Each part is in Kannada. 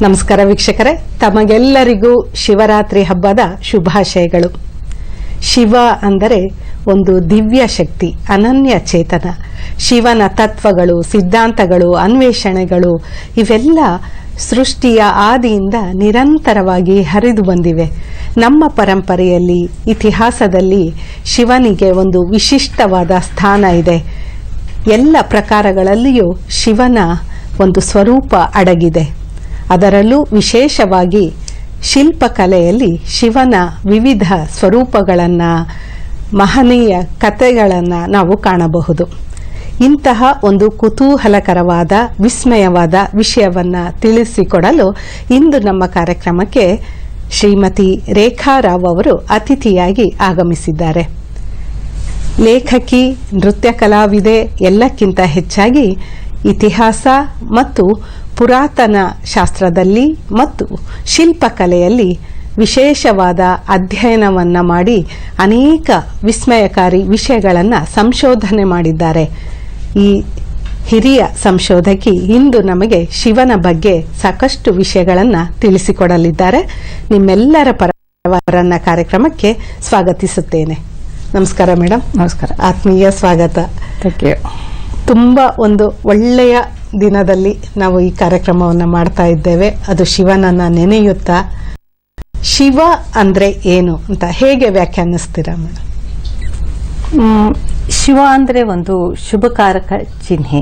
ನಮಸ್ಕಾರ ವೀಕ್ಷಕರೇ, ತಮಗೆಲ್ಲರಿಗೂ ಶಿವರಾತ್ರಿ ಹಬ್ಬದ ಶುಭಾಶಯಗಳು. ಶಿವ ಅಂದರೆ ಒಂದು ದಿವ್ಯ ಶಕ್ತಿ, ಅನನ್ಯ ಚೇತನ. ಶಿವನ ತತ್ವಗಳು, ಸಿದ್ಧಾಂತಗಳು, ಅನ್ವೇಷಣೆಗಳು ಇವೆಲ್ಲ ಸೃಷ್ಟಿಯ ಆದಿಯಿಂದ ನಿರಂತರವಾಗಿ ಹರಿದು ಬಂದಿವೆ. ನಮ್ಮ ಪರಂಪರೆಯಲ್ಲಿ, ಇತಿಹಾಸದಲ್ಲಿ ಶಿವನಿಗೆ ಒಂದು ವಿಶಿಷ್ಟವಾದ ಸ್ಥಾನ ಇದೆ. ಎಲ್ಲ ಪ್ರಕಾರಗಳಲ್ಲಿಯೂ ಶಿವನ ಒಂದು ಸ್ವರೂಪ ಅಡಗಿದೆ. ಅದರಲ್ಲೂ ವಿಶೇಷವಾಗಿ ಶಿಲ್ಪಕಲೆಯಲ್ಲಿ ಶಿವನ ವಿವಿಧ ಸ್ವರೂಪಗಳನ್ನು, ಮಹನೀಯ ಕಥೆಗಳನ್ನು ನಾವು ಕಾಣಬಹುದು. ಇಂತಹ ಒಂದು ಕುತೂಹಲಕರವಾದ, ವಿಸ್ಮಯವಾದ ವಿಷಯವನ್ನು ತಿಳಿಸಿಕೊಡಲು ಇಂದು ನಮ್ಮ ಕಾರ್ಯಕ್ರಮಕ್ಕೆ ಶ್ರೀಮತಿ ರೇಖಾ ರಾವ್ ಅವರು ಅತಿಥಿಯಾಗಿ ಆಗಮಿಸಿದ್ದಾರೆ. ಲೇಖಕಿ, ನೃತ್ಯ ಕಲಾವಿದೆ, ಎಲ್ಲಕ್ಕಿಂತ ಹೆಚ್ಚಾಗಿ ಇತಿಹಾಸ ಮತ್ತು ಪುರಾತನ ಶಾಸ್ತ್ರದಲ್ಲಿ ಮತ್ತು ಶಿಲ್ಪಕಲೆಯಲ್ಲಿ ವಿಶೇಷವಾದ ಅಧ್ಯಯನವನ್ನು ಮಾಡಿ ಅನೇಕ ವಿಸ್ಮಯಕಾರಿ ವಿಷಯಗಳನ್ನು ಸಂಶೋಧನೆ ಮಾಡಿದ್ದಾರೆ. ಈ ಹಿರಿಯ ಸಂಶೋಧಕಿ ಇಂದು ನಮಗೆ ಶಿವನ ಬಗ್ಗೆ ಸಾಕಷ್ಟು ವಿಷಯಗಳನ್ನು ತಿಳಿಸಿಕೊಡಲಿದ್ದಾರೆ. ನಿಮ್ಮೆಲ್ಲರ ಪರವರನ್ನ ಕಾರ್ಯಕ್ರಮಕ್ಕೆ ಸ್ವಾಗತಿಸುತ್ತೇನೆ. ನಮಸ್ಕಾರ ಮೇಡಮ್. ನಮಸ್ಕಾರ. ಆತ್ಮೀಯ ಸ್ವಾಗತ. Thank you. ತುಂಬ ಒಂದು ಒಳ್ಳೆಯ ದಿನದಲ್ಲಿ ನಾವು ಈ ಕಾರ್ಯಕ್ರಮವನ್ನು ಮಾಡ್ತಾ ಇದ್ದೇವೆ. ಅದು ಶಿವನನ್ನು ನೆನೆಯುತ್ತಾ. ಶಿವ ಅಂದರೆ ಏನು ಅಂತ ಹೇಗೆ ವ್ಯಾಖ್ಯಾನಿಸ್ತೀರಾ ಮೇಡಮ್? ಶಿವ ಅಂದರೆ ಒಂದು ಶುಭಕಾರಕ ಚಿಹ್ನೆ,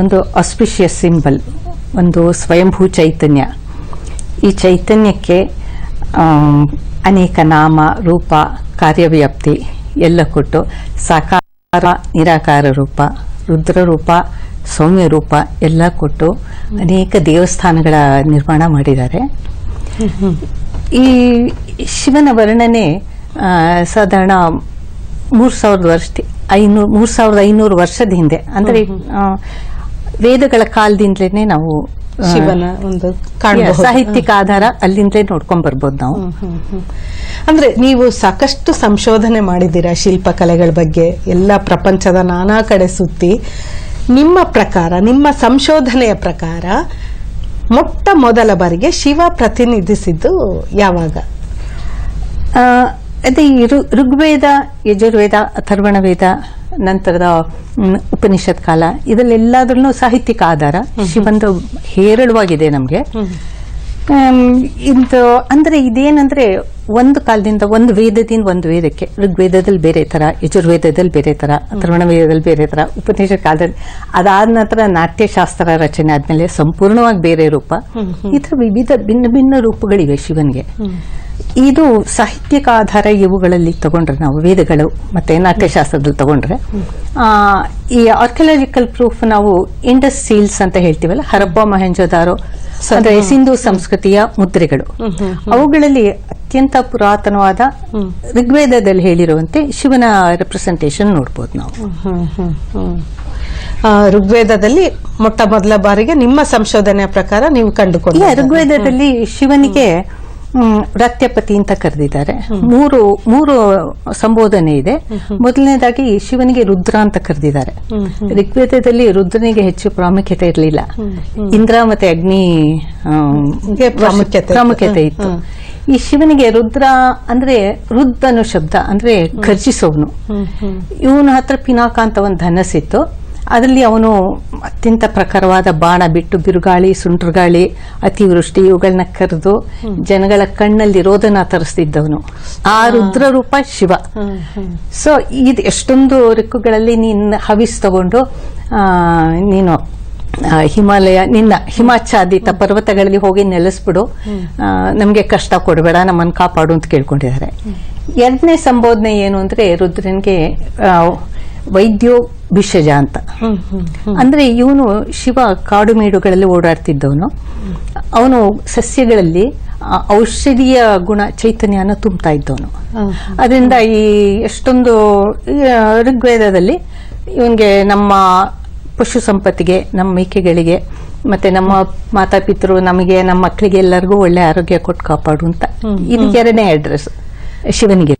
ಒಂದು ಆಸ್ಪಿಷಿಯಸ್ ಸಿಂಬಲ್, ಒಂದು ಸ್ವಯಂಭೂ ಚೈತನ್ಯ. ಈ ಚೈತನ್ಯಕ್ಕೆ ಅನೇಕ ನಾಮ, ರೂಪ, ಕಾರ್ಯವ್ಯಾಪ್ತಿ ಎಲ್ಲ ಕೊಟ್ಟು ಸಾಕಾರ, ನಿರಾಕಾರ ರೂಪ, ರುದ್ರ ರೂಪ, ಸೌಮ್ಯ ರೂಪ ಎಲ್ಲ ಕೊಟ್ಟು ಅನೇಕ ದೇವಸ್ಥಾನಗಳ ನಿರ್ಮಾಣ ಮಾಡಿದ್ದಾರೆ. ಈ ಶಿವನ ವರ್ಣನೆ ಸಾಧಾರಣ 3500 ವರ್ಷದ ಹಿಂದೆ, ಅಂದರೆ ವೇದಗಳ ಕಾಲದಿಂದಲೇ ನಾವು ಶಿವನ ಒಂದು ಸಾಹಿತ್ಯಿಕ ಆಧಾರ ಅಲ್ಲಿಂದಲೇ ನೋಡ್ಕೊಂಡ್ ಬರ್ಬೋದು ನಾವು. ಅಂದ್ರೆ ನೀವು ಸಾಕಷ್ಟು ಸಂಶೋಧನೆ ಮಾಡಿದ್ದೀರಾ ಶಿಲ್ಪಕಲೆಗಳ ಬಗ್ಗೆ, ಎಲ್ಲ ಪ್ರಪಂಚದ ನಾನಾ ಕಡೆ ಸುತ್ತಿ. ನಿಮ್ಮ ಪ್ರಕಾರ, ನಿಮ್ಮ ಸಂಶೋಧನೆಯ ಪ್ರಕಾರ ಮೊಟ್ಟ ಮೊದಲ ಬಾರಿಗೆ ಶಿವ ಪ್ರತಿನಿಧಿಸಿದ್ದು ಯಾವಾಗ? ಅದೇ ಋಗ್ವೇದ, ಯಜುರ್ವೇದ, ಅಥರ್ವಣ ವೇದ, ನಂತರದ ಉಪನಿಷತ್ ಕಾಲ, ಇದರಲ್ಲೆಲ್ಲದ್ರಲ್ಲೂ ಸಾಹಿತ್ಯಿಕ ಆಧಾರ ಶಿವಂದು ಹೇರಳವಾಗಿದೆ ನಮಗೆ. ಇದು ಅಂದ್ರೆ ಇದೇನಂದ್ರೆ ಒಂದು ಕಾಲದಿಂದ ಒಂದು ವೇದದಿಂದ ಒಂದು ವೇದಕ್ಕೆ, ಋಗ್ವೇದದಲ್ಲಿ ಬೇರೆ ತರ, ಯಜುರ್ವೇದದಲ್ಲಿ ಬೇರೆ ತರ, ಅಥರ್ವಣ ವೇದದಲ್ಲಿ ಬೇರೆ ತರ, ಉಪನಿಷತ್ ಕಾಲದಲ್ಲಿ, ಅದಾದ ನಂತರ ನಾಟ್ಯಶಾಸ್ತ್ರ ರಚನೆ ಆದ್ಮೇಲೆ ಸಂಪೂರ್ಣವಾಗಿ ಬೇರೆ ರೂಪ. ಈ ತರ ವಿವಿಧ ಭಿನ್ನ ಭಿನ್ನ ರೂಪಗಳಿವೆ ಶಿವನಿಗೆ. ಇದು ಸಾಹಿತ್ಯಿಕ ಆಧಾರ ಇವುಗಳಲ್ಲಿ ತಗೊಂಡ್ರೆ, ನಾವು ವೇದಗಳು ಮತ್ತೆ ನಾಟ್ಯಶಾಸ್ತ್ರದಲ್ಲಿ ತಗೊಂಡ್ರೆ, ಈ ಆರ್ಕಿಯಾಲಜಿಕಲ್ ಪ್ರೂಫ್ ನಾವು ಇಂಡಸ್ ಸೀಲ್ಸ್ ಅಂತ ಹೇಳ್ತೀವಲ್ಲ, ಹರಪ್ಪ, ಮೊಹೆಂಜೊದಾರೋ, ಅಂದ್ರೆ ಸಿಂಧೂ ಸಂಸ್ಕೃತಿಯ ಮುದ್ರೆಗಳು, ಅವುಗಳಲ್ಲಿ ಅತ್ಯಂತ ಪುರಾತನವಾದ ಋಗ್ವೇದದಲ್ಲಿ ಹೇಳಿರುವಂತೆ ಶಿವನ ರೆಪ್ರೆಸೆಂಟೇಷನ್ ನೋಡ್ಬೋದು ನಾವು. ಋಗ್ವೇದದಲ್ಲಿ ಮೊಟ್ಟ ಮೊದಲ ಬಾರಿಗೆ ನಿಮ್ಮ ಸಂಶೋಧನೆಯ ಪ್ರಕಾರ ನೀವು ಕಂಡುಕೊಂಡು, ಋಗ್ವೇದದಲ್ಲಿ ಶಿವನಿಗೆ ರತ್ಯಪತಿ ಅಂತ ಕರೆದಿದ್ದಾರೆ. ಮೂರು ಸಂಬೋಧನೆ ಇದೆ. ಮೊದಲನೇದಾಗಿ ಶಿವನಿಗೆ ರುದ್ರ ಅಂತ ಕರೆದಿದ್ದಾರೆ. ಋಗ್ವೇದದಲ್ಲಿ ರುದ್ರನಿಗೆ ಹೆಚ್ಚು ಪ್ರಾಮುಖ್ಯತೆ ಇರಲಿಲ್ಲ, ಇಂದ್ರ ಮತ್ತೆ ಅಗ್ನಿ ಪ್ರಾಮುಖ್ಯತೆ ಇತ್ತು. ಈ ಶಿವನಿಗೆ ರುದ್ರ ಅಂದ್ರೆ ರುದ್ ಅನ್ನೋ ಶಬ್ದ ಅಂದ್ರೆ ಖರ್ಚಿಸೋನು. ಇವನ ಹತ್ರ ಪಿನಾಕ ಅಂತ ಒಂದು ಧನಸ್ಸಿತ್ತು. ಅದರಲ್ಲಿ ಅವನು ಅತ್ಯಂತ ಪ್ರಖರವಾದ ಬಾಣ ಬಿಟ್ಟು ಬಿರುಗಾಳಿ, ಸುಂಟ್ರಗಾಳಿ, ಅತಿವೃಷ್ಟಿ ಇವುಗಳನ್ನ ಕರೆದು ಜನಗಳ ಕಣ್ಣಲ್ಲಿ ರೋದನ ತರಿಸ್ತಿದ್ದವನು. ಆ ರುದ್ರ ರೂಪ ಶಿವ. ಸೊ ಇದು ಎಷ್ಟೊಂದು ರಿಕ್ಕುಗಳಲ್ಲಿ ನೀನು ಹವಿಸ್ ತಗೊಂಡು ನೀನು ಹಿಮಾಲಯ, ನಿನ್ನ ಹಿಮಾಚ್ಛಾದಿತ ಪರ್ವತಗಳಲ್ಲಿ ಹೋಗಿ ನೆಲೆಸ್ಬಿಡು, ನಮ್ಗೆ ಕಷ್ಟ ಕೊಡಬೇಡ, ನಮ್ಮನ್ನು ಕಾಪಾಡು ಅಂತ ಕೇಳ್ಕೊಂಡಿದ್ದಾರೆ. ಎರಡನೇ ಸಂಬೋಧನೆ ಏನು ಅಂದ್ರೆ ರುದ್ರನ್ಗೆ ವೈದ್ಯೋ ಭಿಷಜ ಅಂತ. ಅಂದ್ರೆ ಇವನು ಶಿವ ಕಾಡು ಮೇಡುಗಳಲ್ಲಿ ಓಡಾಡ್ತಿದ್ದವನು. ಅವನು ಸಸ್ಯಗಳಲ್ಲಿ ಔಷಧೀಯ ಗುಣ, ಚೈತನ್ಯನ ತುಂಬ್ತಾ ಇದ್ದವನು. ಅದರಿಂದ ಈ ಎಷ್ಟೊಂದು ಋಗ್ವೇದದಲ್ಲಿ ಇವನ್ಗೆ ನಮ್ಮ ಪಶು ಸಂಪತ್ತಿಗೆ, ನಮ್ಮ ಮೇಕೆಗಳಿಗೆ, ಮತ್ತೆ ನಮ್ಮ ಮಾತಾಪಿತರು, ನಮಗೆ, ನಮ್ಮ ಮಕ್ಕಳಿಗೆ ಎಲ್ಲರಿಗೂ ಒಳ್ಳೆ ಆರೋಗ್ಯ ಕೊಟ್ಟು ಕಾಪಾಡು ಅಂತ. ಇದು ಎರಡನೇ ಅಡ್ರೆಸ್ ಶಿವನಿಗೆ.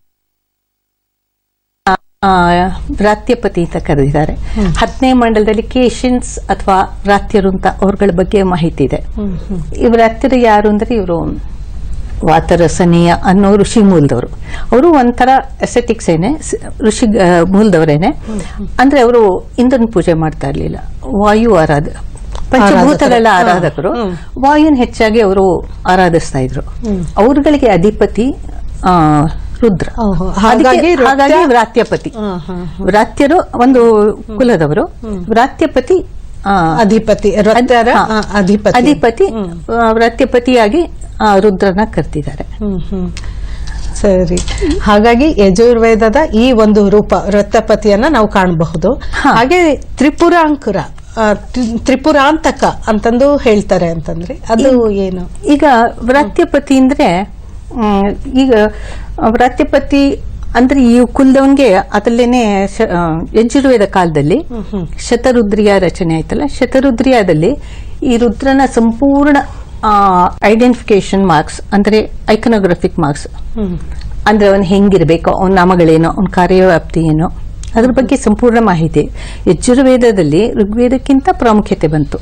ವ್ರಾತ್ಯಪತಿ ಅಂತ ಕರೆದಿದ್ದಾರೆ. 10ನೇ ಮಂಡಲದಲ್ಲಿ ಕೇಶನ್ಸ್ ಅಥವಾ ವ್ರಾತ್ಯರು ಅಂತ ಅವ್ರಗಳ ಬಗ್ಗೆ ಮಾಹಿತಿ ಇದೆ. ಈ ವ್ರಾತ್ಯರು ಯಾರು ಅಂದ್ರೆ ಇವರು ವಾತರಸನೀಯ ಅನ್ನೋ ಋಷಿ ಮೂಲದವರು. ಅವರು ಒಂಥರ ಎಸೆಟಿಕ್ಸ್ ಋಷಿ ಮೂಲದವರೇನೆ. ಅಂದ್ರೆ ಅವರು ಇಂದ್ರನ ಪೂಜೆ ಮಾಡ್ತಾ ಇರ್ಲಿಲ್ಲ, ವಾಯು ಪಂಚಭೂತಗಳ ಆರಾಧಕರು. ವಾಯುನ್ ಹೆಚ್ಚಾಗಿ ಅವರು ಆರಾಧಿಸ್ತಾ ಇದ್ರು. ಅವ್ರಗಳಿಗೆ ಅಧಿಪತಿ ರುದ್ರ. ಹಾಗಾಗಿ ವ್ರಾತ್ಯಪತಿ. ವ್ರಾತ್ಯರು ಒಂದು ಕುಲದವರು, ವ್ರಾತ್ಯಪತಿ ಅಧಿಪತಿ ವ್ರಾತ್ಯಪತಿಯಾಗಿ ರುದ್ರನ ಕರ್ತಿದ್ದಾರೆ. ಸರಿ, ಹಾಗಾಗಿ ಯಜುರ್ವೇದದ ಈ ಒಂದು ರೂಪ ವ್ರತಪತಿಯನ್ನ ನಾವು ಕಾಣಬಹುದು. ಹಾಗೆ ತ್ರಿಪುರಾಂತಕ ಅಂತಂದು ಹೇಳ್ತಾರೆ ಅಂತಂದ್ರೆ ಅದು ಏನು? ಈಗ ವ್ರಾತ್ಯಪತಿ ಅಂದ್ರೆ ಈಗ ವ್ರಾತ್ಯಪತಿ ಅಂದ್ರೆ ಈ ಕುಲದವನ್ಗೆ ಅದಲ್ಲೇನೆ ಯಜುರ್ವೇದ ಕಾಲದಲ್ಲಿ ಶತರುದ್ರಿಯ ರಚನೆ ಆಯ್ತಲ್ಲ, ಶತರುದ್ರಿಯಾದಲ್ಲಿ ಈ ರುದ್ರನ ಸಂಪೂರ್ಣ ಐಡೆಂಟಿಫಿಕೇಶನ್ ಮಾರ್ಕ್ಸ್ ಅಂದ್ರೆ ಐಕನೋಗ್ರಫಿಕ್ ಮಾರ್ಕ್ಸ್ ಅಂದ್ರೆ ಅವನ್ ಹೆಂಗಿರ್ಬೇಕು, ಅವನ ನಾಮಗಳೇನು, ಅವನ ಕಾರ್ಯವ್ಯಾಪ್ತಿ ಏನು, ಅದ್ರ ಬಗ್ಗೆ ಸಂಪೂರ್ಣ ಮಾಹಿತಿ ಯಜುರ್ವೇದದಲ್ಲಿ ಋಗ್ವೇದಕ್ಕಿಂತ ಪ್ರಾಮುಖ್ಯತೆ ಬಂತು.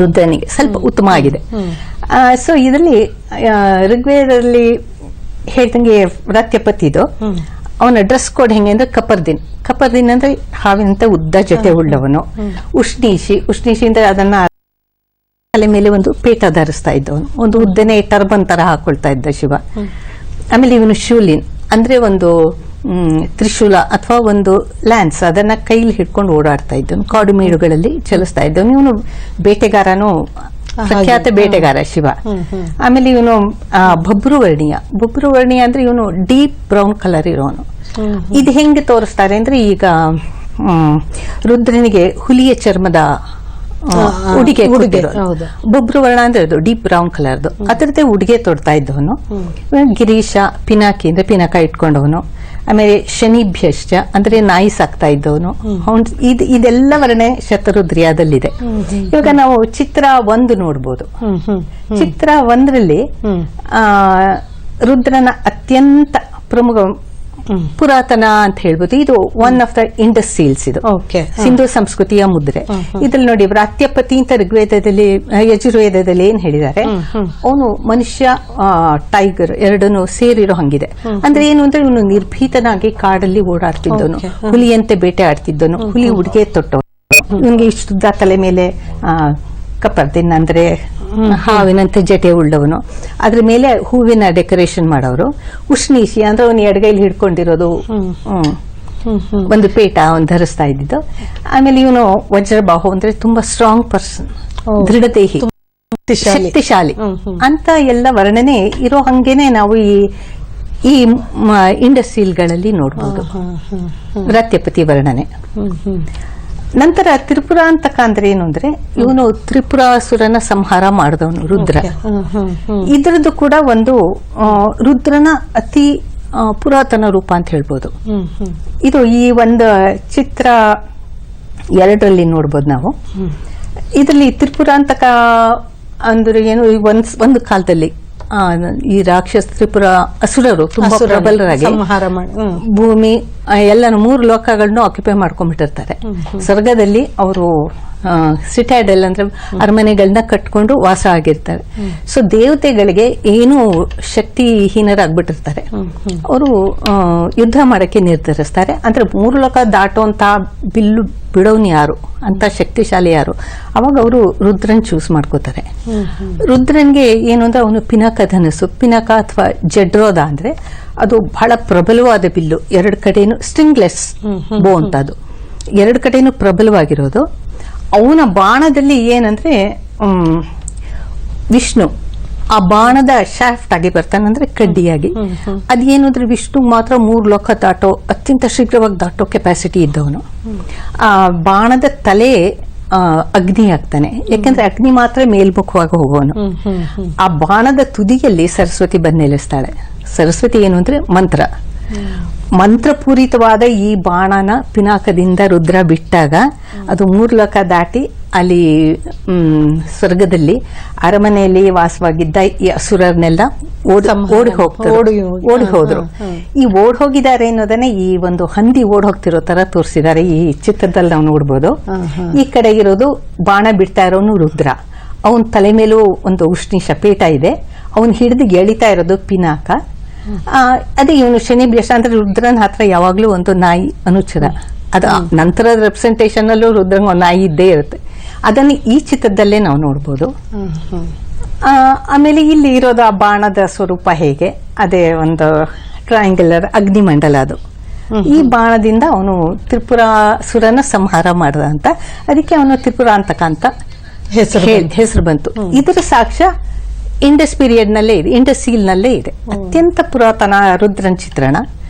ರುದ್ರನಿಗೆ ಸ್ವಲ್ಪ ಉತ್ತಮ ಆಗಿದೆ. ಸೊ ಇದರಲ್ಲಿ ಋಗ್ವೇದದಲ್ಲಿ ಹೇಳ್ದಂಗೆ ವ್ರಾತ್ಯಪತಿದು ಅವನ ಡ್ರೆಸ್ ಕೋಡ್ ಹೆಂಗೆ ಅಂದ್ರೆ ಕಪರ್ದಿನ್ ಅಂದ್ರೆ ಹಾವಿನಂತ ಉದ್ದ ಜೊತೆ ಉಳ್ಳವನು. ಉಷ್ಣೀಶಿ ಅಂದ್ರೆ ಅದನ್ನ ತಲೆ ಮೇಲೆ ಒಂದು ಪೇಟ ಧರಿಸ್ತಾ ಇದ್ದವನು, ಒಂದು ಉದ್ದನೆ ಟರ್ಬನ್ ತರ ಹಾಕೊಳ್ತಾ ಇದ್ದ ಶಿವ. ಆಮೇಲೆ ಇವನು ಶೂಲಿನ್ ಅಂದ್ರೆ ಒಂದು ತ್ರಿಶೂಲ ಅಥವಾ ಒಂದು ಲ್ಯಾನ್ಸ್, ಅದನ್ನ ಕೈಲಿ ಹಿಡ್ಕೊಂಡು ಓಡಾಡ್ತಾ ಇದ್ದವನು, ಕಾಡು ಮೇಡುಗಳಲ್ಲಿ ಚಲಿಸ್ತಾ ಇದ್ದವನು. ಇವನು ಬೇಟೆಗಾರನು, ಪ್ರಖ್ಯಾತ ಬೇಟೆಗಾರ ಶಿವ. ಆಮೇಲೆ ಇವನು ಬಬ್ರುವರ್ಣೀಯ ಅಂದ್ರೆ ಇವನು ಡೀಪ್ ಬ್ರೌನ್ ಕಲರ್ ಇರೋನು. ಇದು ಹೆಂಗೆ ತೋರಿಸ್ತಾರೆ ಅಂದ್ರೆ ಈಗ ರುದ್ರನಿಗೆ ಹುಲಿಯ ಚರ್ಮದ ಉಡುಗೆ ಬೊಬ್ರುವರ್ಣ ಅಂದ್ರೆ ಅದು ಡೀಪ್ ಬ್ರೌನ್ ಕಲರ್ದು, ಅದರದ್ದೇ ಉಡುಗೆ ತೊಡ್ತಾ ಇದ್ದವನು. ಗಿರೀಶ ಪಿನಾಕಿ ಅಂದ್ರೆ ಪಿನಾಕ ಇಟ್ಕೊಂಡವನು. ಆಮೇಲೆ ಶನಿಭ್ಯಶ್ಚ ಅಂದ್ರೆ ನಾಯಿ ಸಾಕ್ತಾ ಇದ್ದವನು. ಇದೆಲ್ಲ ವರ್ಣೆ ಶತರುದ್ರಿಯಾದಲ್ಲಿದೆ. ಇವಾಗ ನಾವು ಚಿತ್ರ 1 ನೋಡ್ಬೋದು. ಚಿತ್ರ 1ರಲ್ಲಿ ರುದ್ರನ ಅತ್ಯಂತ ಪ್ರಮುಖ ಪುರಾತನ ಅಂತ ಹೇಳ್ಬೋದು. ಇದು one of the Indus seals. ಇದು ಸಿಂಧು ಸಂಸ್ಕೃತಿಯ ಮುದ್ರೆ. ಇದ್ರಲ್ಲಿ ನೋಡಿ ವ್ರಾತ್ಯಪತಿ ಅಂತ ಋಗ್ವೇದದಲ್ಲಿ ಯಜುರ್ವೇದದಲ್ಲಿ ಏನ್ ಹೇಳಿದ್ದಾರೆ, ಅವನು ಮನುಷ್ಯ ಟೈಗರ್ ಎರಡನ್ನು ಸೇರಿರೋ ಹಂಗಿದೆ. ಅಂದ್ರೆ ಏನು ಅಂದ್ರೆ ಇವನು ನಿರ್ಭೀತನಾಗಿ ಕಾಡಲ್ಲಿ ಓಡಾಡ್ತಿದ್ದವನು, ಹುಲಿಯಂತೆ ಬೇಟೆ ಆಡ್ತಿದ್ದವನು, ಹುಲಿ ಉಡುಗೆ ತೊಟ್ಟವನು. ಇವನಿಗೆ ಇಷ್ಟುದ್ದ ತಲೆ ಮೇಲೆ ಕಪರ್ದಿನ್ ಅಂದ್ರೆ ಹಾವಿನಂತೆ ಜಟೆ ಉಳ್ಳವನು, ಅದ್ರ ಮೇಲೆ ಹೂವಿನ ಡೆಕೋರೇಷನ್ ಮಾಡೋರು. ಉಷ್ಣೀಶಿ ಅಂದ್ರೆ ಅವನು ಎಡಗೈಲಿ ಹಿಡ್ಕೊಂಡಿರೋದು ಒಂದು ಪೇಟ ಅವನು ಧರಿಸ್ತಾ ಇದ್ದಿದ್ದು. ಆಮೇಲೆ ಇವನು ವಜ್ರಬಾಹು ಅಂದ್ರೆ ತುಂಬಾ ಸ್ಟ್ರಾಂಗ್ ಪರ್ಸನ್, ದೃಢದೇಹಿ, ಶಕ್ತಿಶಾಲಿ ಅಂತ ಎಲ್ಲ ವರ್ಣನೆ ಇರೋ ಹಂಗೇನೆ ನಾವು ಈ ಇಂಡಸ್ಟ್ರೀಲ್ಗಳಲ್ಲಿ ನೋಡ್ಬೋದು ವ್ರಾತ್ಯಪತಿ ವರ್ಣನೆ. ನಂತರ ತ್ರಿಪುರಾಂತಕ ಅಂದ್ರೆ ಏನು ಅಂದ್ರೆ ಇವನು ತ್ರಿಪುರಾಸುರನ ಸಂಹಾರ ಮಾಡಿದವನು ರುದ್ರ. ಇದರದ್ದು ಕೂಡ ಒಂದು ರುದ್ರನ ಅತಿ ಪುರಾತನ ರೂಪ ಅಂತ ಹೇಳ್ಬೋದು. ಇದು ಈ ಒಂದು ಚಿತ್ರ 2ರಲ್ಲಿ ನೋಡ್ಬೋದು ನಾವು. ಇದರಲ್ಲಿ ತ್ರಿಪುರಾಂತಕ ಅಂದ್ರೆ ಏನು, ಒಂದು ಕಾಲದಲ್ಲಿ ಈ ರಾಕ್ಷಸ ತ್ರಿಪುರ ಅಸುರರು ತುಂಬಾ ಪ್ರಬಲರಾಗಿ ಭೂಮಿ ಎಲ್ಲಾನು 3 ಲೋಕಗಳನ್ನು ಆಕ್ಯುಪೈ ಮಾಡ್ಕೊಂಡ್ಬಿಟ್ಟಿರ್ತಾರೆ. ಸ್ವರ್ಗದಲ್ಲಿ ಅವರು ಸಿಟಾಡೆಲ್ ಅಂದ್ರೆ ಅರಮನೆಗಳನ್ನ ಕಟ್ಕೊಂಡು ವಾಸ ಆಗಿರ್ತಾರೆ. ಸೊ ದೇವತೆಗಳಿಗೆ ಏನು ಶಕ್ತಿಹೀನರಾಗ್ಬಿಟ್ಟಿರ್ತಾರೆ. ಅವರು ಯುದ್ಧ ಮಾಡಕ್ಕೆ ನಿರ್ಧರಿಸ್ತಾರೆ. ಅಂದ್ರೆ 3 ಲೋಕ ದಾಟುವಂತ ಬಿಲ್ಲು ಬಿಡೋನ್ ಯಾರು ಅಂತ ಶಕ್ತಿಶಾಲಿ ಯಾರು, ಅವಾಗ ಅವರು ರುದ್ರನ್ ಚೂಸ್ ಮಾಡ್ಕೋತಾರೆ. ರುದ್ರನ್ಗೆ ಏನು ಅಂದ್ರೆ ಅವನು ಪಿನಾಕ ಧನಸ್ಸು, ಪಿನಾಕ ಅಥವಾ ಜಡ್ರೋದ ಅಂದ್ರೆ ಅದು ಬಹಳ ಪ್ರಬಲವಾದ ಬಿಲ್ಲು, 2 ಕಡೆನು ಸ್ಟ್ರಿಂಗ್ಲೆಸ್ ಬೋ ಅಂತ, ಅದು 2 ಕಡೆನು ಪ್ರಬಲವಾಗಿರೋದು. ಅವನ ಬಾಣದಲ್ಲಿ ಏನಂದ್ರೆ ವಿಷ್ಣು ಆ ಬಾಣದ ಶಾಫ್ಟ್ ಆಗಿ ಬರ್ತಾನೆ, ಅಂದ್ರೆ ಕಡ್ಡಿಯಾಗಿ. ಅದೇನು ಅಂದ್ರೆ ವಿಷ್ಣು ಮಾತ್ರ 3 ಲೋಕ ದಾಟೋ, ಅತ್ಯಂತ ಶೀಘ್ರವಾಗಿ ದಾಟೋ ಕೆಪಾಸಿಟಿ ಇದ್ದವನು. ಆ ಬಾಣದ ತಲೆ ಅಗ್ನಿ ಆಗ್ತಾನೆ, ಯಾಕಂದ್ರೆ ಅಗ್ನಿ ಮಾತ್ರ ಮೇಲ್ಮುಖವಾಗಿ ಹೋಗೋನು. ಆ ಬಾಣದ ತುದಿಯಲ್ಲಿ ಸರಸ್ವತಿ ಬಂದು ನಿಲ್ಲಿಸ್ತಾಳೆ. ಸರಸ್ವತಿ ಏನು ಅಂದ್ರೆ ಮಂತ್ರಪೂರಿತವಾದ ಈ ಬಾಣನ ಪಿನಾಕದಿಂದ ರುದ್ರ ಬಿಟ್ಟಾಗ ಅದು 3 ಲೋಕ ದಾಟಿ ಅಲ್ಲಿ ಸ್ವರ್ಗದಲ್ಲಿ ಅರಮನೆಯಲ್ಲಿ ವಾಸವಾಗಿದ್ದ ಈ ಅಸುರರ್ನೆಲ್ಲ ಓಡಿ ಹೋದ್ರು. ಈ ಓಡ್ ಹೋಗಿದ್ದಾರೆ ಅನ್ನೋದನ್ನೇ ಈ ಒಂದು ಹಂದಿ ಓಡ್ ಹೋಗ್ತಿರೋ ತರ ತೋರಿಸಿದ್ದಾರೆ ಈ ಚಿತ್ರದಲ್ಲಿ ನಾವು ನೋಡ್ಬೋದು. ಈ ಕಡೆ ಇರೋದು ಬಾಣ ಬಿಡ್ತಾ ಇರೋನು ರುದ್ರ, ಅವನ್ ತಲೆ ಮೇಲೂ ಒಂದು ಉಷ್ಣಿ ಶಪೇಟ ಇದೆ, ಅವನ್ ಹಿಡಿದು ಎಳಿತಾ ಇರೋದು ಪಿನಾಕ. ಅದೇ ಇವನು ಶನಿ ಬ್ಯಶ ಅಂದ್ರೆ ರುದ್ರನ ಹತ್ರ ಯಾವಾಗ್ಲೂ ಒಂದು ನಾಯಿ ಅನುಚರ, ಅದು ನಂತರದ ರೆಪ್ರೆಸೆಂಟೇಷನ್ ಅಲ್ಲೂ ರುದ್ರಂಗ ಒಂದು ನಾಯಿ ಇದ್ದೇ ಇರುತ್ತೆ. ಅದನ್ನು ಈ ಚಿತ್ರದಲ್ಲೇ ನಾವು ನೋಡ್ಬೋದು. ಆಮೇಲೆ ಇಲ್ಲಿ ಇರೋದು ಆ ಬಾಣದ ಸ್ವರೂಪ ಹೇಗೆ, ಅದೇ ಒಂದು ಟ್ರಯಾಂಗ್ಯುಲರ್ ಅಗ್ನಿಮಂಡಲ, ಅದು ಈ ಬಾಣದಿಂದ ಅವನು ತ್ರಿಪುರಾಸುರನ ಸಂಹಾರ ಮಾಡ್ದ ಅಂತ, ಅದಕ್ಕೆ ಅವನು ತ್ರಿಪುರಾಂತಕ ಅಂತ ಹೆಸರು ಬಂತು. ಇದರ ಸಾಕ್ಷ್ಯ ಇಂಡಸ್ ಪೀರಿಯಡ್ ನಲ್ಲೇ ಇದೆ, ಇಂಡಸ್ ಸೀಲ್ ನಲ್ಲೇ ಇದೆ. ಅತ್ಯಂತ ಪುರಾತನ ರುದ್ರನ್ ಚಿತ್ರಣ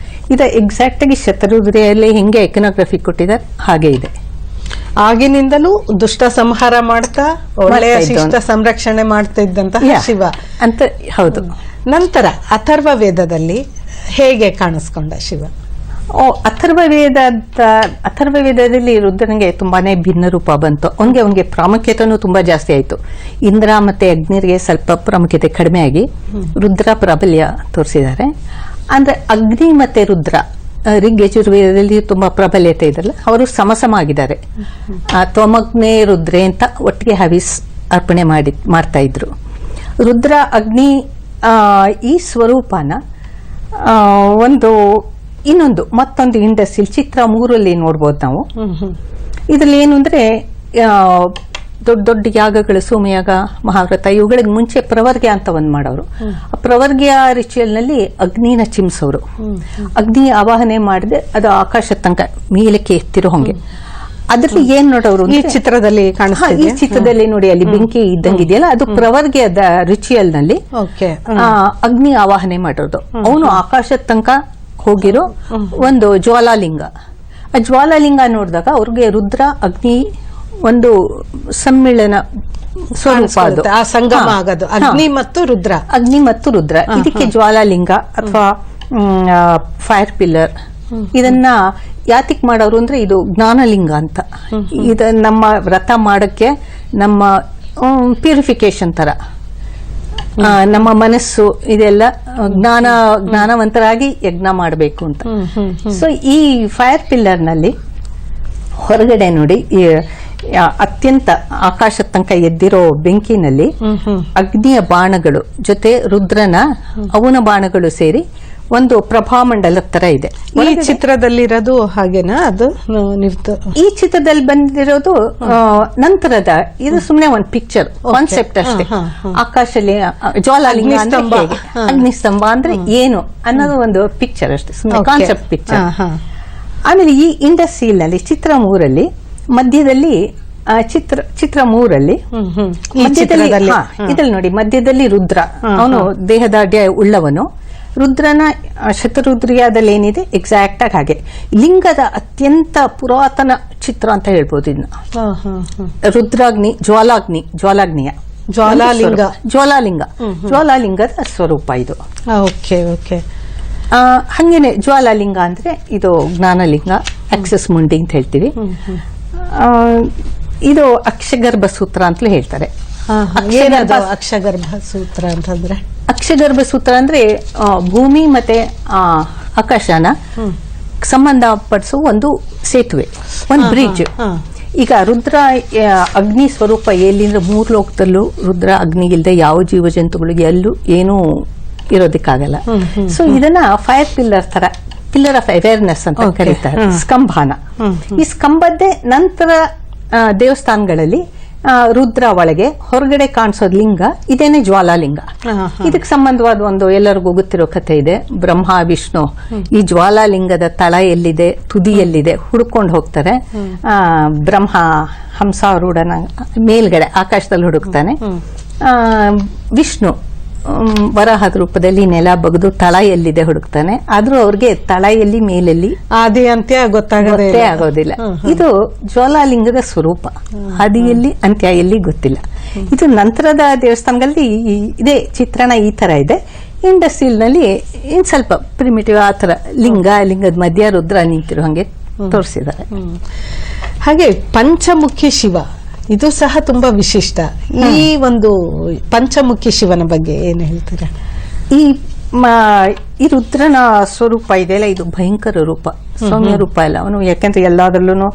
ಇದು. ಎಕ್ಸಾಕ್ಟ್ ಆಗಿ ಶತರುದ್ರಿಯಲ್ಲಿ ಹೆಂಗೆ ಎಕನೋಗ್ರಫಿ ಕೊಟ್ಟಿದ್ದಾರೆ ಹಾಗೆ ಇದೆ. ಆಗಿನಿಂದಲೂ ದುಷ್ಟ ಸಂಹಾರ ಮಾಡ್ತಾ ಒಳ್ಳೆಯ ಶಿಷ್ಟ ಸಂರಕ್ಷಣೆ ಮಾಡ್ತಾ ಇದ್ದಂತಹ ಶಿವ ಅಂತ. ಹೌದು. ನಂತರ ಅಥರ್ವ ವೇದದಲ್ಲಿ ಹೇಗೆ ಕಾಣಿಸ್ಕೊಂಡ ಶಿವ? ಅಥರ್ವ ವೇದದಲ್ಲಿ ರುದ್ರನಿಗೆ ತುಂಬಾನೇ ಭಿನ್ನ ರೂಪ ಬಂತು. ಅವನಿಗೆ ಪ್ರಾಮುಖ್ಯತೆನೂ ತುಂಬಾ ಜಾಸ್ತಿ ಆಯ್ತು. ಇಂದ್ರ ಮತ್ತೆ ಅಗ್ನಿಗೆ ಸ್ವಲ್ಪ ಪ್ರಾಮುಖ್ಯತೆ ಕಡಿಮೆ ಆಗಿ ರುದ್ರ ಪ್ರಾಬಲ್ಯ ತೋರಿಸಿದ್ದಾರೆ. ಅಂದ್ರೆ ಅಗ್ನಿ ಮತ್ತೆ ರುದ್ರ ಋಗ್ಯಜುರ್ವೇದದಲ್ಲಿ ತುಂಬಾ ಪ್ರಾಬಲ್ಯತೆ ಇದಲ್ಲ, ಅವರು ಸಮಸಮ ಆಗಿದ್ದಾರೆ. ತ್ವಮಗ್ನೇ ರುದ್ರೆ ಅಂತ ಒಟ್ಟಿಗೆ ಹವಿಸ್ ಅರ್ಪಣೆ ಮಾಡ್ತಾ ಇದ್ರು. ರುದ್ರ ಅಗ್ನಿ ಈ ಸ್ವರೂಪನ ಮತ್ತೊಂದು ಇಂಡಸ್ಟ್ರಿಯಲ್ ಚಿತ್ರ 3 ನೋಡ್ಬೋದು ನಾವು. ಇದ್ರಲ್ಲಿ ಏನು ಅಂದ್ರೆ ದೊಡ್ಡ ದೊಡ್ಡ ಯಾಗಗಳು, ಸೋಮಯಾಗ, ಮಹಾವ್ರತ, ಇವುಗಳಿಗೆ ಮುಂಚೆ ಪ್ರವರ್ಗ್ಯ ಅಂತ ಒಂದ್ ಮಾಡೋರು. ಆ ಪ್ರವರ್ಗ್ಯ ರಿಚುವಲ್ ನಲ್ಲಿ ಅಗ್ನಿನ ಚಿಮ್ಸೋರು. ಅಗ್ನಿ ಆವಾಹನೆ ಮಾಡಿದ್ರೆ ಅದು ಆಕಾಶ ತನಕ ಮೇಲಕ್ಕೆ ಎತ್ತಿರೋ ಹಂಗೆ. ಅದ್ರಲ್ಲಿ ಏನ್ ನೋಡೋರು ಈ ಚಿತ್ರದಲ್ಲಿ ಈ ಚಿತ್ರದಲ್ಲಿ ನೋಡಿ, ಅಲ್ಲಿ ಬೆಂಕಿ ಇದ್ದಂಗಿದೆಯಲ್ಲ, ಅದು ಪ್ರವರ್ಗ್ಯದ ರಿಚುವಲ್ ನಲ್ಲಿ ಅಗ್ನಿ ಆವಾಹನೆ ಮಾಡೋದು. ಅವನು ಆಕಾಶದ ತನಕ ಹೋಗಿರೋ ಒಂದು ಜ್ವಾಲಾಲಿಂಗ. ಆ ಜ್ವಾಲಾಲಿಂಗ ನೋಡಿದಾಗ ಅವ್ರಿಗೆ ರುದ್ರ ಅಗ್ನಿ ಒಂದು ಸಮ್ಮಿಳನ ಸ್ವರೂಪ, ಅದು ಸಂಗಮ ಆಗೋದು ಅಗ್ನಿ ಮತ್ತು ರುದ್ರ. ಇದಕ್ಕೆ ಜ್ವಾಲಾಲಿಂಗ ಅಥವಾ ಫೈರ್ ಪಿಲ್ಲರ್. ಇದನ್ನ ಯಾತಿಕ್ ಮಾಡೋರು ಅಂದ್ರೆ ಇದು ಜ್ಞಾನಲಿಂಗ ಅಂತ. ಇದು ನಮ್ಮ ವ್ರತ ಮಾಡಕ್ಕೆ, ನಮ್ಮ ಪ್ಯೂರಿಫಿಕೇಶನ್ ತರ, ನಮ್ಮ ಮನಸ್ಸು ಇದೆಲ್ಲ ಜ್ಞಾನವಂತರಾಗಿ ಯಜ್ಞ ಮಾಡಬೇಕು ಅಂತ. ಸೊ ಈ ಫೈರ್ ಪಿಲ್ಲರ್ ನಲ್ಲಿ ಹೊರಗಡೆ ನೋಡಿ, ಅತ್ಯಂತ ಆಕಾಶ ತನಕ ಎದ್ದಿರೋ ಬೆಂಕಿನಲ್ಲಿ ಅಗ್ನಿಯ ಬಾಣಗಳು ಜೊತೆ ರುದ್ರನ ಅವನ ಬಾಣಗಳು ಸೇರಿ ಒಂದು ಪ್ರಭಾಮಂಡಲ ತರ ಇದೆ. ಈ ಚಿತ್ರದಲ್ಲಿರೋದು ಹಾಗೇನಾ? ಅದು ಈ ಚಿತ್ರದಲ್ಲಿ ಬಂದಿರೋದು ನಂತರದ, ಇದು ಸುಮ್ನೆ ಒಂದು ಪಿಕ್ಚರ್ ಕಾನ್ಸೆಪ್ಟ್ ಅಷ್ಟೇ. ಆಕಾಶದಲ್ಲಿ ಜ್ವಾಲಾಲಿಂಗ, ಅಗ್ನಿಸ್ತಂಭ ಅಂದ್ರೆ ಏನು ಅನ್ನೋದು ಒಂದು ಪಿಕ್ಚರ್ ಅಷ್ಟೇ, ಕಾನ್ಸೆಪ್ಟ್ ಪಿಕ್ಚರ್. ಆಮೇಲೆ ಈ ಇಂಡಸ್ಟ್ರಿಯಲ್ ನಲ್ಲಿ ಚಿತ್ರ 3 ಮಧ್ಯದಲ್ಲಿ ಚಿತ್ರ 3 ಇದ್ರಲ್ಲಿ ನೋಡಿ, ಮಧ್ಯದಲ್ಲಿ ರುದ್ರ, ಅವನು ದೇಹದಾಢ್ಯ ಉಳ್ಳವನು. ರುದ್ರನ ಶತರುದ್ರಿಯಾದಲ್ಲಿ ಏನಿದೆ ಎಕ್ಸಾಕ್ಟ್ ಆಗಿ ಹಾಗೆ. ಲಿಂಗದ ಅತ್ಯಂತ ಪುರಾತನ ಚಿತ್ರ ಅಂತ ಹೇಳ್ಬೋದು ಇದನ್ನ. ರುದ್ರಾಗ್ನಿ, ಜ್ವಾಲಾಲಿಂಗದ ಸ್ವರೂಪ ಇದು. ಹಂಗೇನೆ ಜ್ವಾಲಾಲಿಂಗ ಅಂದ್ರೆ ಇದು ಜ್ಞಾನಲಿಂಗ, ಆಕ್ಸಸ್ ಮುಂಡಿ ಅಂತ ಹೇಳ್ತೀವಿ. ಇದು ಅಕ್ಷಗರ್ಭ ಸೂತ್ರ ಅಂತಲೇ ಹೇಳ್ತಾರೆ. ಅಕ್ಷಗರ್ಭ ಸೂತ್ರ ಅಂತಂದ್ರೆ, ಅಕ್ಷಗರ್ಭ ಸೂತ್ರ ಅಂದ್ರೆ ಭೂಮಿ ಮತ್ತೆ ಆಕಾಶನ ಸಂಬಂಧ ಪಡಿಸುವ ಒಂದು ಸೇತುವೆ, ಒಂದು ಬ್ರಿಡ್ಜ್. ಈಗ ರುದ್ರ ಅಗ್ನಿ ಸ್ವರೂಪ ಎಲ್ಲಿಂದ್ರೆ 3 ಲೋಕದಲ್ಲೂ ರುದ್ರ ಅಗ್ನಿ ಇಲ್ಲದೆ ಯಾವ ಜೀವ ಜಂತುಗಳಿಗೆ ಎಲ್ಲೂ ಏನೂ ಇರೋದಕ್ಕಾಗಲ್ಲ. ಸೊ ಇದನ್ನ ಫೈರ್ ಪಿಲ್ಲರ್ ತರ, ಪಿಲ್ಲರ್ ಆಫ್ ಅವೇರ್ನೆಸ್ ಅಂತ ಕರೀತಾರೆ, ಸ್ಕಂಭಾನ. ಈ ಸ್ಕಂಭದ್ದೇ ನಂತರ ದೇವಸ್ಥಾನಗಳಲ್ಲಿ ರುದ್ರ ಒಳಗೆ ಹೊರಗಡೆ ಕಾಣಿಸೋದ್ ಲಿಂಗ ಇದೇನೆ ಜ್ವಾಲಾಲಿಂಗ. ಇದಕ್ಕೆ ಸಂಬಂಧವಾದ ಒಂದು ಎಲ್ಲರಿಗೂ ಗೊತ್ತಿರೋ ಕಥೆ ಇದೆ. ಬ್ರಹ್ಮ ವಿಷ್ಣು ಈ ಜ್ವಾಲಾಲಿಂಗದ ತಳ ಎಲ್ಲಿದೆ, ತುದಿ ಎಲ್ಲಿದೆ ಹುಡುಕೊಂಡು ಹೋಗ್ತಾರೆ. ಬ್ರಹ್ಮ ಹಂಸಾರೂಢನ ಮೇಲ್ಗಡೆ ಆಕಾಶದಲ್ಲಿ ಹುಡುಕ್ತಾನೆ. ವಿಷ್ಣು ವರಾಹದ ರೂಪದಲ್ಲಿ ನೆಲ ಬಗ್ದು ತಳ ಎಲ್ಲಿದೆ ಹುಡುಕ್ತಾನೆ. ಆದ್ರೂ ಅವ್ರಿಗೆ ತಳ ಎಲ್ಲಿ ಮೇಲೆಲ್ಲಿ ಆದಿ ಅಂತ್ಯ ಗೊತ್ತೇ ಆಗೋದಿಲ್ಲ. ಇದು ಜ್ವಾಲಾಲಿಂಗದ ಸ್ವರೂಪ, ಆದಿಯಲ್ಲಿ ಅಂತ್ಯ ಎಲ್ಲಿ ಗೊತ್ತಿಲ್ಲ. ಇದು ನಂತರದ ದೇವಸ್ಥಾನಗಳಲ್ಲಿ ಇದೇ ಚಿತ್ರಣ ಈ ತರ ಇದೆ. ಇಂಡಸ್ಟ್ರಿಯಲ್ ನಲ್ಲಿ ಇನ್ ಸ್ವಲ್ಪ ಪ್ರಿಮಿಟಿವ್ ಆ ತರ ಲಿಂಗದ ಮಧ್ಯ ರುದ್ರ ನಿಂತಿರೋ ಹಂಗೆ ತೋರಿಸಿದ್ದಾರೆ. ಹಾಗೆ ಪಂಚಮುಖಿ ಶಿವ ಇದು ಸಹ ತುಂಬಾ ವಿಶಿಷ್ಟ. ಈ ಒಂದು ಪಂಚಮುಖಿ ಶಿವನ ಬಗ್ಗೆ ಏನು ಹೇಳ್ತೀರಾ? ಈ ರುದ್ರನ ಸ್ವರೂಪ ಇದೆಯಲ್ಲ, ಇದು ಭಯಂಕರ ರೂಪ, ಸೌಮ್ಯ ರೂಪ ಅಲ್ಲ ಅವನು. ಯಾಕೆಂದ್ರೆ ಎಲ್ಲಾದ್ರಲ್ಲೂ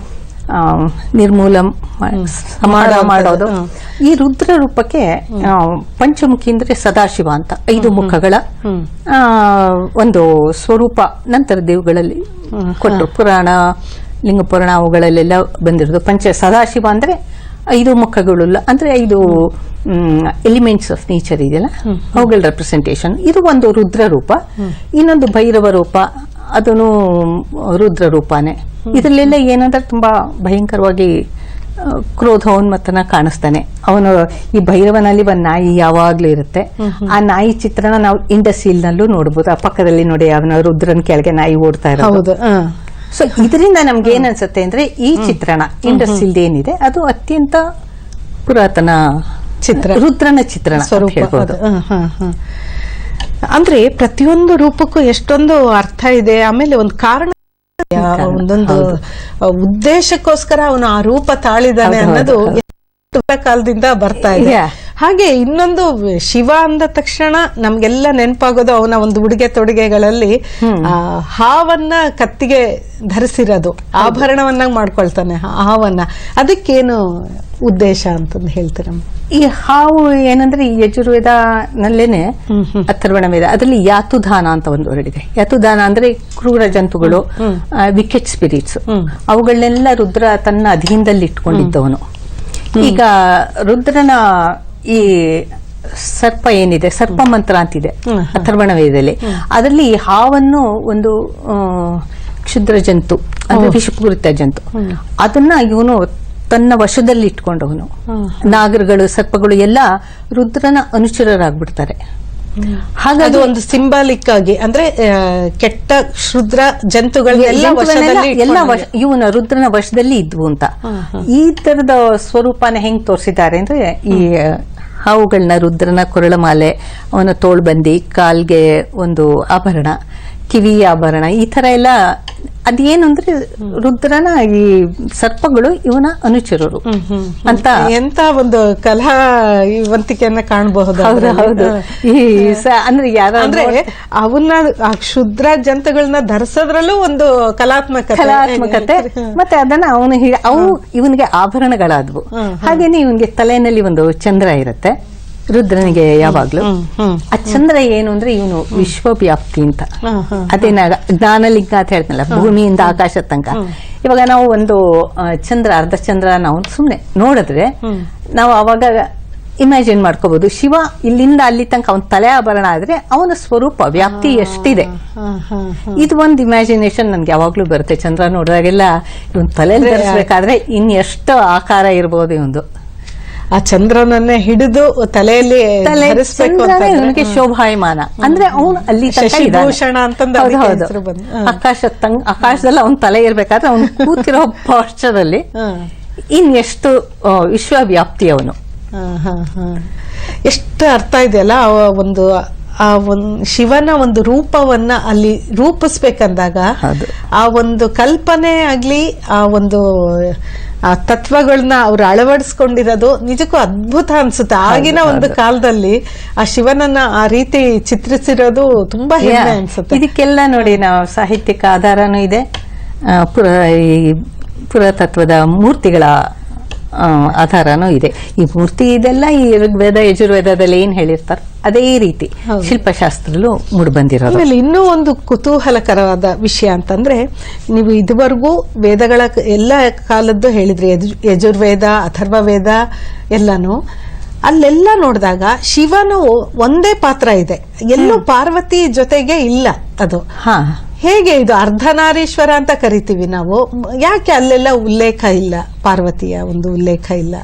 ನಿರ್ಮೂಲ ಸಮಾಡ ಮಾಡೋದು. ಈ ರುದ್ರ ರೂಪಕ್ಕೆ ಪಂಚಮುಖಿ ಅಂದ್ರೆ ಸದಾಶಿವ ಅಂತ 5 ಮುಖಗಳ ಒಂದು ಸ್ವರೂಪ ನಂತರ ದೇವುಗಳಲ್ಲಿ ಕೊಟ್ಟರು. ಪುರಾಣ, ಲಿಂಗ ಪುರಾಣ ಅವುಗಳಲ್ಲೆಲ್ಲ ಬಂದಿರೋದು. ಸದಾಶಿವ ಅಂದ್ರೆ 5 ಮುಖಗಳುಲ್ಲ, ಅಂದ್ರೆ 5 ಎಲಿಮೆಂಟ್ಸ್ ಆಫ್ ನೇಚರ್ ಇದೆಯಲ್ಲ, ಅವುಗಳ ರೆಪ್ರೆಸೆಂಟೇಷನ್. ಇದು ಒಂದು ರುದ್ರ ರೂಪ. ಇನ್ನೊಂದು ಭೈರವ ರೂಪ, ಅದನ್ನು ರುದ್ರ ರೂಪಾನೆ. ಇದರಲ್ಲೆಲ್ಲ ಏನಂದ್ರೆ ತುಂಬಾ ಭಯಂಕರವಾಗಿ ಕ್ರೋಧೋನ್ಮತ್ತನ ಕಾಣಿಸ್ತಾನೆ ಅವನು. ಈ ಭೈರವನಲ್ಲಿ ಒಂದು ನಾಯಿ ಯಾವಾಗ್ಲೂ ಇರುತ್ತೆ. ಆ ನಾಯಿ ಚಿತ್ರಣ ನಾವು ಇಂಡಸ್ಸೀಲ್ ನಲ್ಲೂ ನೋಡ್ಬೋದು. ಆ ಪಕ್ಕದಲ್ಲಿ ನೋಡಿ ಅವನ ರುದ್ರನ್ ಕೆಳಗೆ ನಾಯಿ ಓಡ್ತಾ ಇರೋದು. ಸೊ ಇದರಿಂದ ನಮ್ಗೆ ಏನ್ ಅನ್ಸುತ್ತೆ ಅಂದ್ರೆ ಈ ಚಿತ್ರಣ ಇಂಡಸ್ಟ್ರಿಲ್ ಏನಿದೆ ಅದು ಅತ್ಯಂತ ಪುರಾತನ ಚಿತ್ರ, ರುದ್ರನ ಚಿತ್ರಣ ಹೇಳ್ಬೋದು. ಅಂದ್ರೆ ಪ್ರತಿಯೊಂದು ರೂಪಕ್ಕೂ ಎಷ್ಟೊಂದು ಅರ್ಥ ಇದೆ. ಆಮೇಲೆ ಒಂದು ಕಾರಣ, ಒಂದೊಂದು ಉದ್ದೇಶಕ್ಕೋಸ್ಕರ ಅವನು ಆ ರೂಪ ತಾಳಿದಾನೆ ಅನ್ನೋದು ಕಾಲದಿಂದ ಬರ್ತಾ ಇದೆ. ಹಾಗೆ ಇನ್ನೊಂದು, ಶಿವ ಅಂದ ತಕ್ಷಣ ನಮ್ಗೆಲ್ಲ ನೆನಪಾಗೋದು ಅವನ ಒಂದು ಉಡುಗೆ ತೊಡುಗೆಗಳಲ್ಲಿ ಹಾವನ್ನ ಕತ್ತಿಗೆ ಧರಿಸಿರೋದು, ಆಭರಣವನ್ನಾಗಿ ಮಾಡ್ಕೊಳ್ತಾನೆ ಹಾವನ್ನ. ಅದಕ್ಕೇನು ಉದ್ದೇಶ ಅಂತಂದು ಹೇಳ್ತೀರಮ್ಮ? ಈ ಹಾವು ಏನಂದ್ರೆ ಈ ಯಜುರ್ವೇದ ನಲ್ಲೇನೆ ಅಥರ್ವಣ ವೇದ, ಅದರಲ್ಲಿ ಯಾತುಧಾನ ಅಂತ ಒಂದು ವರ್ಡಿದೆ. ಯಾತುಧಾನ ಅಂದ್ರೆ ಕ್ರೂರ ಜಂತುಗಳು, ವಿಕೆಟ್ ಸ್ಪಿರಿಟ್ಸ್, ಅವುಗಳನ್ನೆಲ್ಲ ರುದ್ರ ತನ್ನ ಅಧೀನದಲ್ಲಿ ಇಟ್ಕೊಂಡಿದ್ದವನು. ಈಗ ರುದ್ರನ ಈ ಸರ್ಪ ಏನಿದೆ, ಸರ್ಪ ಮಂತ್ರ ಅಂತಿದೆ ಅಥರ್ವಣ ವೇದದಲ್ಲಿ. ಅದರಲ್ಲಿ ಹಾವನ್ನು ಒಂದು ಕ್ಷುದ್ರ ಜಂತು ಅಂದ್ರೆ ವಿಷಪೂರಿತ ಜಂತು, ಅದನ್ನ ಇವನು ತನ್ನ ವಶದಲ್ಲಿ ಇಟ್ಕೊಂಡವನು. ನಾಗರಗಳು, ಸರ್ಪಗಳು ಎಲ್ಲ ರುದ್ರನ ಅನುಚರರಾಗ್ಬಿಡ್ತಾರೆ. ಹಾಗಾಗಿ ಒಂದು ಸಿಂಬಾಲಿಕ್ ಆಗಿ ಅಂದ್ರೆ ಕೆಟ್ಟ ಕ್ಷುದ್ರ ಜಂತುಗಳನ್ನೆಲ್ಲ ಇವನ ರುದ್ರನ ವಶದಲ್ಲಿ ಇದ್ವು ಅಂತ. ಈ ತರದ ಸ್ವರೂಪನ ಹೆಂಗ್ ತೋರಿಸಿದ್ದಾರೆ ಅಂದ್ರೆ, ಈ ಹಾವುಗಳನ್ನ ರುದ್ರನ ಕೊರಳಮಾಲೆ, ಅವನ ತೋಳ್ಬಂದಿ, ಕಾಲ್ಗೆ ಒಂದು ಆಭರಣ, ಕಿವಿ ಆಭರಣ, ಈ ತರ ಎಲ್ಲ. ಅದೇನು ಅಂದ್ರೆ ರುದ್ರನ ಈ ಸರ್ಪಗಳು ಇವನ ಅನುಚರರು ಅಂತ ಎಂತ ಒಂದು ಕಲಾವಂತಿಕೆಯನ್ನ ಕಾಣಬಹುದು. ಅಂದ್ರೆ ಯಾರ ಅಂದ್ರೆ ಅವನ್ನ ಆ ಕ್ಷುದ್ರ ಜಂತುಗಳನ್ನ ಧರಿಸೋದ್ರಲ್ಲೂ ಒಂದು ಕಲಾತ್ಮಕತೆ. ಮತ್ತೆ ಅದನ್ನ ಅವು ಇವನಿಗೆ ಆಭರಣಗಳಾದ್ವು. ಹಾಗೇನೆ ಇವನಿಗೆ ತಲೆಯಲ್ಲಿ ಒಂದು ಚಂದ್ರ ಇರುತ್ತೆ ರುದ್ರನಿಗೆ ಯಾವಾಗ್ಲೂ. ಆ ಚಂದ್ರ ಏನು ಅಂದ್ರೆ ಇವನು ವಿಶ್ವವ್ಯಾಪ್ತಿ ಅಂತ. ಅದೇನ ಜ್ಞಾನಲಿಂಗ ಅಂತ ಹೇಳ್ತಾನಲ್ಲ, ಭೂಮಿಯಿಂದ ಆಕಾಶ ತನಕ. ಇವಾಗ ನಾವು ಒಂದು ಚಂದ್ರ, ಅರ್ಧ ಚಂದ್ರ ನಾವು ಸುಮ್ನೆ ನೋಡಿದ್ರೆ ನಾವು ಅವಾಗ ಇಮ್ಯಾಜಿನ್ ಮಾಡ್ಕೋಬಹುದು, ಶಿವ ಇಲ್ಲಿಂದ ಅಲ್ಲಿ ತನಕ ಅವನ ತಲೆ ಆಭರಣ ಆದ್ರೆ ಅವನ ಸ್ವರೂಪ ವ್ಯಾಪ್ತಿ ಎಷ್ಟಿದೆ. ಇದು ಒಂದು ಇಮ್ಯಾಜಿನೇಷನ್ ನನ್ಗೆ ಯಾವಾಗ್ಲೂ ಬರುತ್ತೆ. ಚಂದ್ರ ನೋಡಿದಾಗೆಲ್ಲ ಇವನ್ ತಲೆಯಲ್ಲಿ ಧರಿಸ್ಬೇಕಾದ್ರೆ ಇನ್ನೆಷ್ಟು ಆಕಾರ ಇರ್ಬೋದು ಇವಂದು. ಆ ಚಂದ್ರನನ್ನೇ ಹಿಡಿದು ತಲೆಯಲ್ಲಿ ಇವನಿಗೆ ಶೋಭಾಯಮಾನ ಅಂದ್ರೆ ಅವನು ಅಲ್ಲಿ ಶಶಿಭೂಷಣ ಅಂತಂದು ಆಕಾಶದಲ್ಲಿ ಅವನ ತಲೆ ಇರ್ಬೇಕಾದ್ರೆ ಅವನು ಕೂತಿರೋ ಪಾಶ್ಚರಲ್ಲಿ ಇನ್ನೆಷ್ಟು ವಿಶ್ವವ್ಯಾಪ್ತಿ ಅವನು. ಎಷ್ಟು ಅರ್ಥ ಇದೆಯಲ್ಲ ಆ ಒಂದು ಶಿವನ ಒಂದು ರೂಪವನ್ನ ಅಲ್ಲಿ ರೂಪಿಸ್ಬೇಕಂದಾಗ ಆ ಒಂದು ಕಲ್ಪನೆ ಆಗ್ಲಿ, ಆ ಒಂದು ಆ ತತ್ವಗಳನ್ನ ಅವ್ರು ಅಳವಡಿಸ್ಕೊಂಡಿರೋದು ನಿಜಕ್ಕೂ ಅದ್ಭುತ ಅನ್ಸುತ್ತೆ. ಆಗಿನ ಒಂದು ಕಾಲದಲ್ಲಿ ಆ ಶಿವನನ್ನ ಆ ರೀತಿ ಚಿತ್ರಿಸಿರೋದು ತುಂಬಾ ಹೆಮ್ಮೆ ಅನ್ಸುತ್ತೆ. ಇದಕ್ಕೆಲ್ಲ ನೋಡಿ ನಾವು ಸಾಹಿತ್ಯಿಕ ಆಧಾರನೂ ಇದೆ, ಪುರಾತತ್ವದ ಮೂರ್ತಿಗಳ ಆಧಾರನೂ ಇದೆ. ಈ ಮೂರ್ತಿ ಇದೆಲ್ಲ ಈ ಋಗ್ವೇದ ಯಜುರ್ವೇದದಲ್ಲಿ ಏನ್ ಹೇಳಿರ್ತಾರೆ ಅದೇ ರೀತಿ ಶಿಲ್ಪಶಾಸ್ತ್ರದಲ್ಲೂ ಮೂಡಿಬಂದಿರೋದು. ಆಮೇಲೆ ಇನ್ನೂ ಒಂದು ಕುತೂಹಲಕರವಾದ ವಿಷಯ ಅಂತಂದ್ರೆ, ನೀವು ಇದುವರೆಗೂ ವೇದಗಳ ಎಲ್ಲ ಕಾಲದ್ದು ಹೇಳಿದ್ರಿ, ಯಜುರ್ವೇದ, ಅಥರ್ವ ವೇದ ಎಲ್ಲಾನು. ಅಲ್ಲೆಲ್ಲ ನೋಡಿದಾಗ ಶಿವನು ಒಂದೇ ಪಾತ್ರ ಇದೆ, ಎಲ್ಲೂ ಪಾರ್ವತಿ ಜೊತೆಗೆ ಇಲ್ಲ. ಅದು ಹೇಗೆ? ಇದು ಅರ್ಧನಾರೀಶ್ವರ ಅಂತ ಕರಿತೀವಿ ನಾವು, ಯಾಕೆ ಅಲ್ಲೆಲ್ಲ ಉಲ್ಲೇಖ ಇಲ್ಲ, ಪಾರ್ವತಿಯ ಒಂದು ಉಲ್ಲೇಖ ಇಲ್ಲ?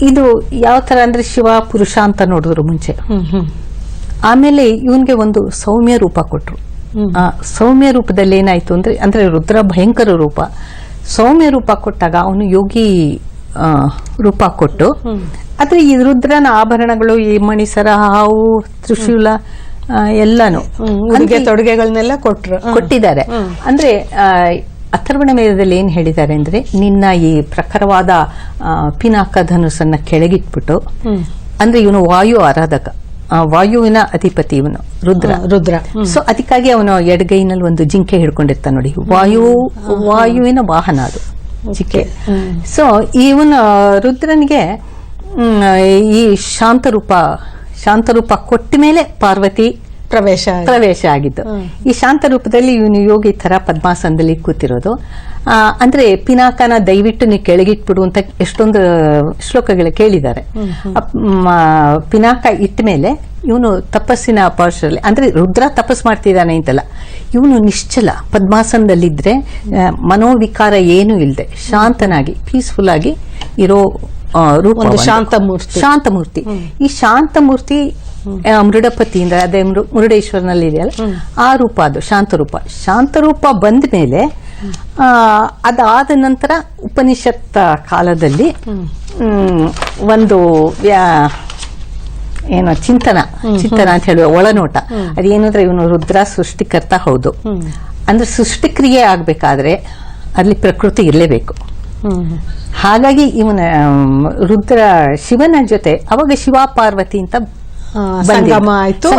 ಇದು ಯಾವ ತರ ಅಂದ್ರೆ, ಶಿವ ಪುರುಷ ಅಂತ ನೋಡಿದ್ರು ಮುಂಚೆ. ಆಮೇಲೆ ಇವನ್ಗೆ ಒಂದು ಸೌಮ್ಯ ರೂಪ ಕೊಟ್ರು. ಆ ಸೌಮ್ಯ ರೂಪದಲ್ಲಿ ಏನಾಯ್ತು ಅಂದ್ರೆ ರುದ್ರ ಭಯಂಕರ ರೂಪ. ಸೌಮ್ಯ ರೂಪ ಕೊಟ್ಟಾಗ ಅವನು ಯೋಗಿ ರೂಪ ಕೊಟ್ಟು, ಆದ್ರೆ ಈ ರುದ್ರನ ಆಭರಣಗಳು, ಈ ಮಣಿಸರ, ಹಾವು, ತ್ರಿಶೂಲ ಎಲ್ಲಾನು ಉಡುಗೆ ತೊಡುಗೆಗಳನ್ನೆಲ್ಲ ಕೊಟ್ಟಿದ್ದಾರೆ. ಅಂದ್ರೆ ಅಥರ್ವಣ ವೇದದಲ್ಲಿ ಏನ್ ಹೇಳಿದ್ದಾರೆ ಅಂದ್ರೆ, ನಿನ್ನ ಈ ಪ್ರಖರವಾದ ಪಿನಾಕ ಧನುಸನ್ನ ಕೆಳಗಿಟ್ಬಿಟ್ಟು, ಅಂದ್ರೆ ಇವನು ವಾಯು ಆರಾಧಕ, ವಾಯುವಿನ ಅಧಿಪತಿ ಇವನು ರುದ್ರ. ಸೊ ಅದಕ್ಕಾಗಿ ಅವನು ಎಡಗೈನಲ್ಲಿ ಒಂದು ಜಿಂಕೆ ಹಿಡ್ಕೊಂಡಿರ್ತಾನೆ ನೋಡಿ, ವಾಯುವಿನ ವಾಹನ ಅದು ಜಿಂಕೆ. ಸೊ ಇವನ ರುದ್ರನಿಗೆ ಈ ಶಾಂತರೂಪ ಕೊಟ್ಟ ಮೇಲೆ ಪಾರ್ವತಿ ಪ್ರವೇಶ ಆಗಿದ್ದು. ಈ ಶಾಂತ ರೂಪದಲ್ಲಿ ಇವನು ಯೋಗಿ ತರ ಪದ್ಮಾಸನದಲ್ಲಿ ಕೂತಿರೋದು. ಅಂದ್ರೆ ಪಿನಾಕನ ದಯವಿಟ್ಟು ನೀವು ಕೆಳಗಿಟ್ಬಿಡು ಅಂತ ಎಷ್ಟೊಂದು ಶ್ಲೋಕಗಳು ಕೇಳಿದ್ದಾರೆ. ಪಿನಾಕ ಇಟ್ಟ ಮೇಲೆ ಇವನು ತಪಸ್ಸಿನ ಪಾರ್ಶ್ವದಲ್ಲಿ, ಅಂದ್ರೆ ರುದ್ರ ತಪಸ್ ಮಾಡ್ತಿದ್ದಾನೆ ಅಂತಲ್ಲ, ಇವನು ನಿಶ್ಚಲ ಪದ್ಮಾಸನದಲ್ಲಿದ್ರೆ ಮನೋವಿಕಾರ ಏನೂ ಇಲ್ಲದೆ ಶಾಂತನಾಗಿ ಪೀಸ್ಫುಲ್ ಆಗಿ ಇರೋ ರೂಪ, ಶಾಂತಮೂರ್ತಿ. ಈ ಶಾಂತಮೂರ್ತಿ ಮೃಡಪತಿಯಿಂದ, ಅದೇ ಮುರುಡೇಶ್ವರನಲ್ಲಿ ಇದೆಯಲ್ಲ ಆ ರೂಪ, ಅದು ಶಾಂತರೂಪ ಬಂದ ಮೇಲೆ ಅದಾದ ನಂತರ ಉಪನಿಷತ್ ಕಾಲದಲ್ಲಿ ಒಂದು ಏನೋ ಚಿಂತನ ಅಂತ ಹೇಳುವ ಒಳನೋಟ. ಅದೇನಂದ್ರೆ ಇವನು ರುದ್ರ ಸೃಷ್ಟಿಕರ್ತ ಹೌದು, ಅಂದ್ರೆ ಸೃಷ್ಟಿಕ್ರಿಯೆ ಆಗ್ಬೇಕಾದ್ರೆ ಅಲ್ಲಿ ಪ್ರಕೃತಿ ಇರಲೇಬೇಕು. ಹಾಗಾಗಿ ಇವನ ರುದ್ರ ಶಿವನ ಜೊತೆ ಅವಾಗ ಶಿವ ಪಾರ್ವತಿ ಅಂತ ಸಂಗಮ ಆಯ್ತು,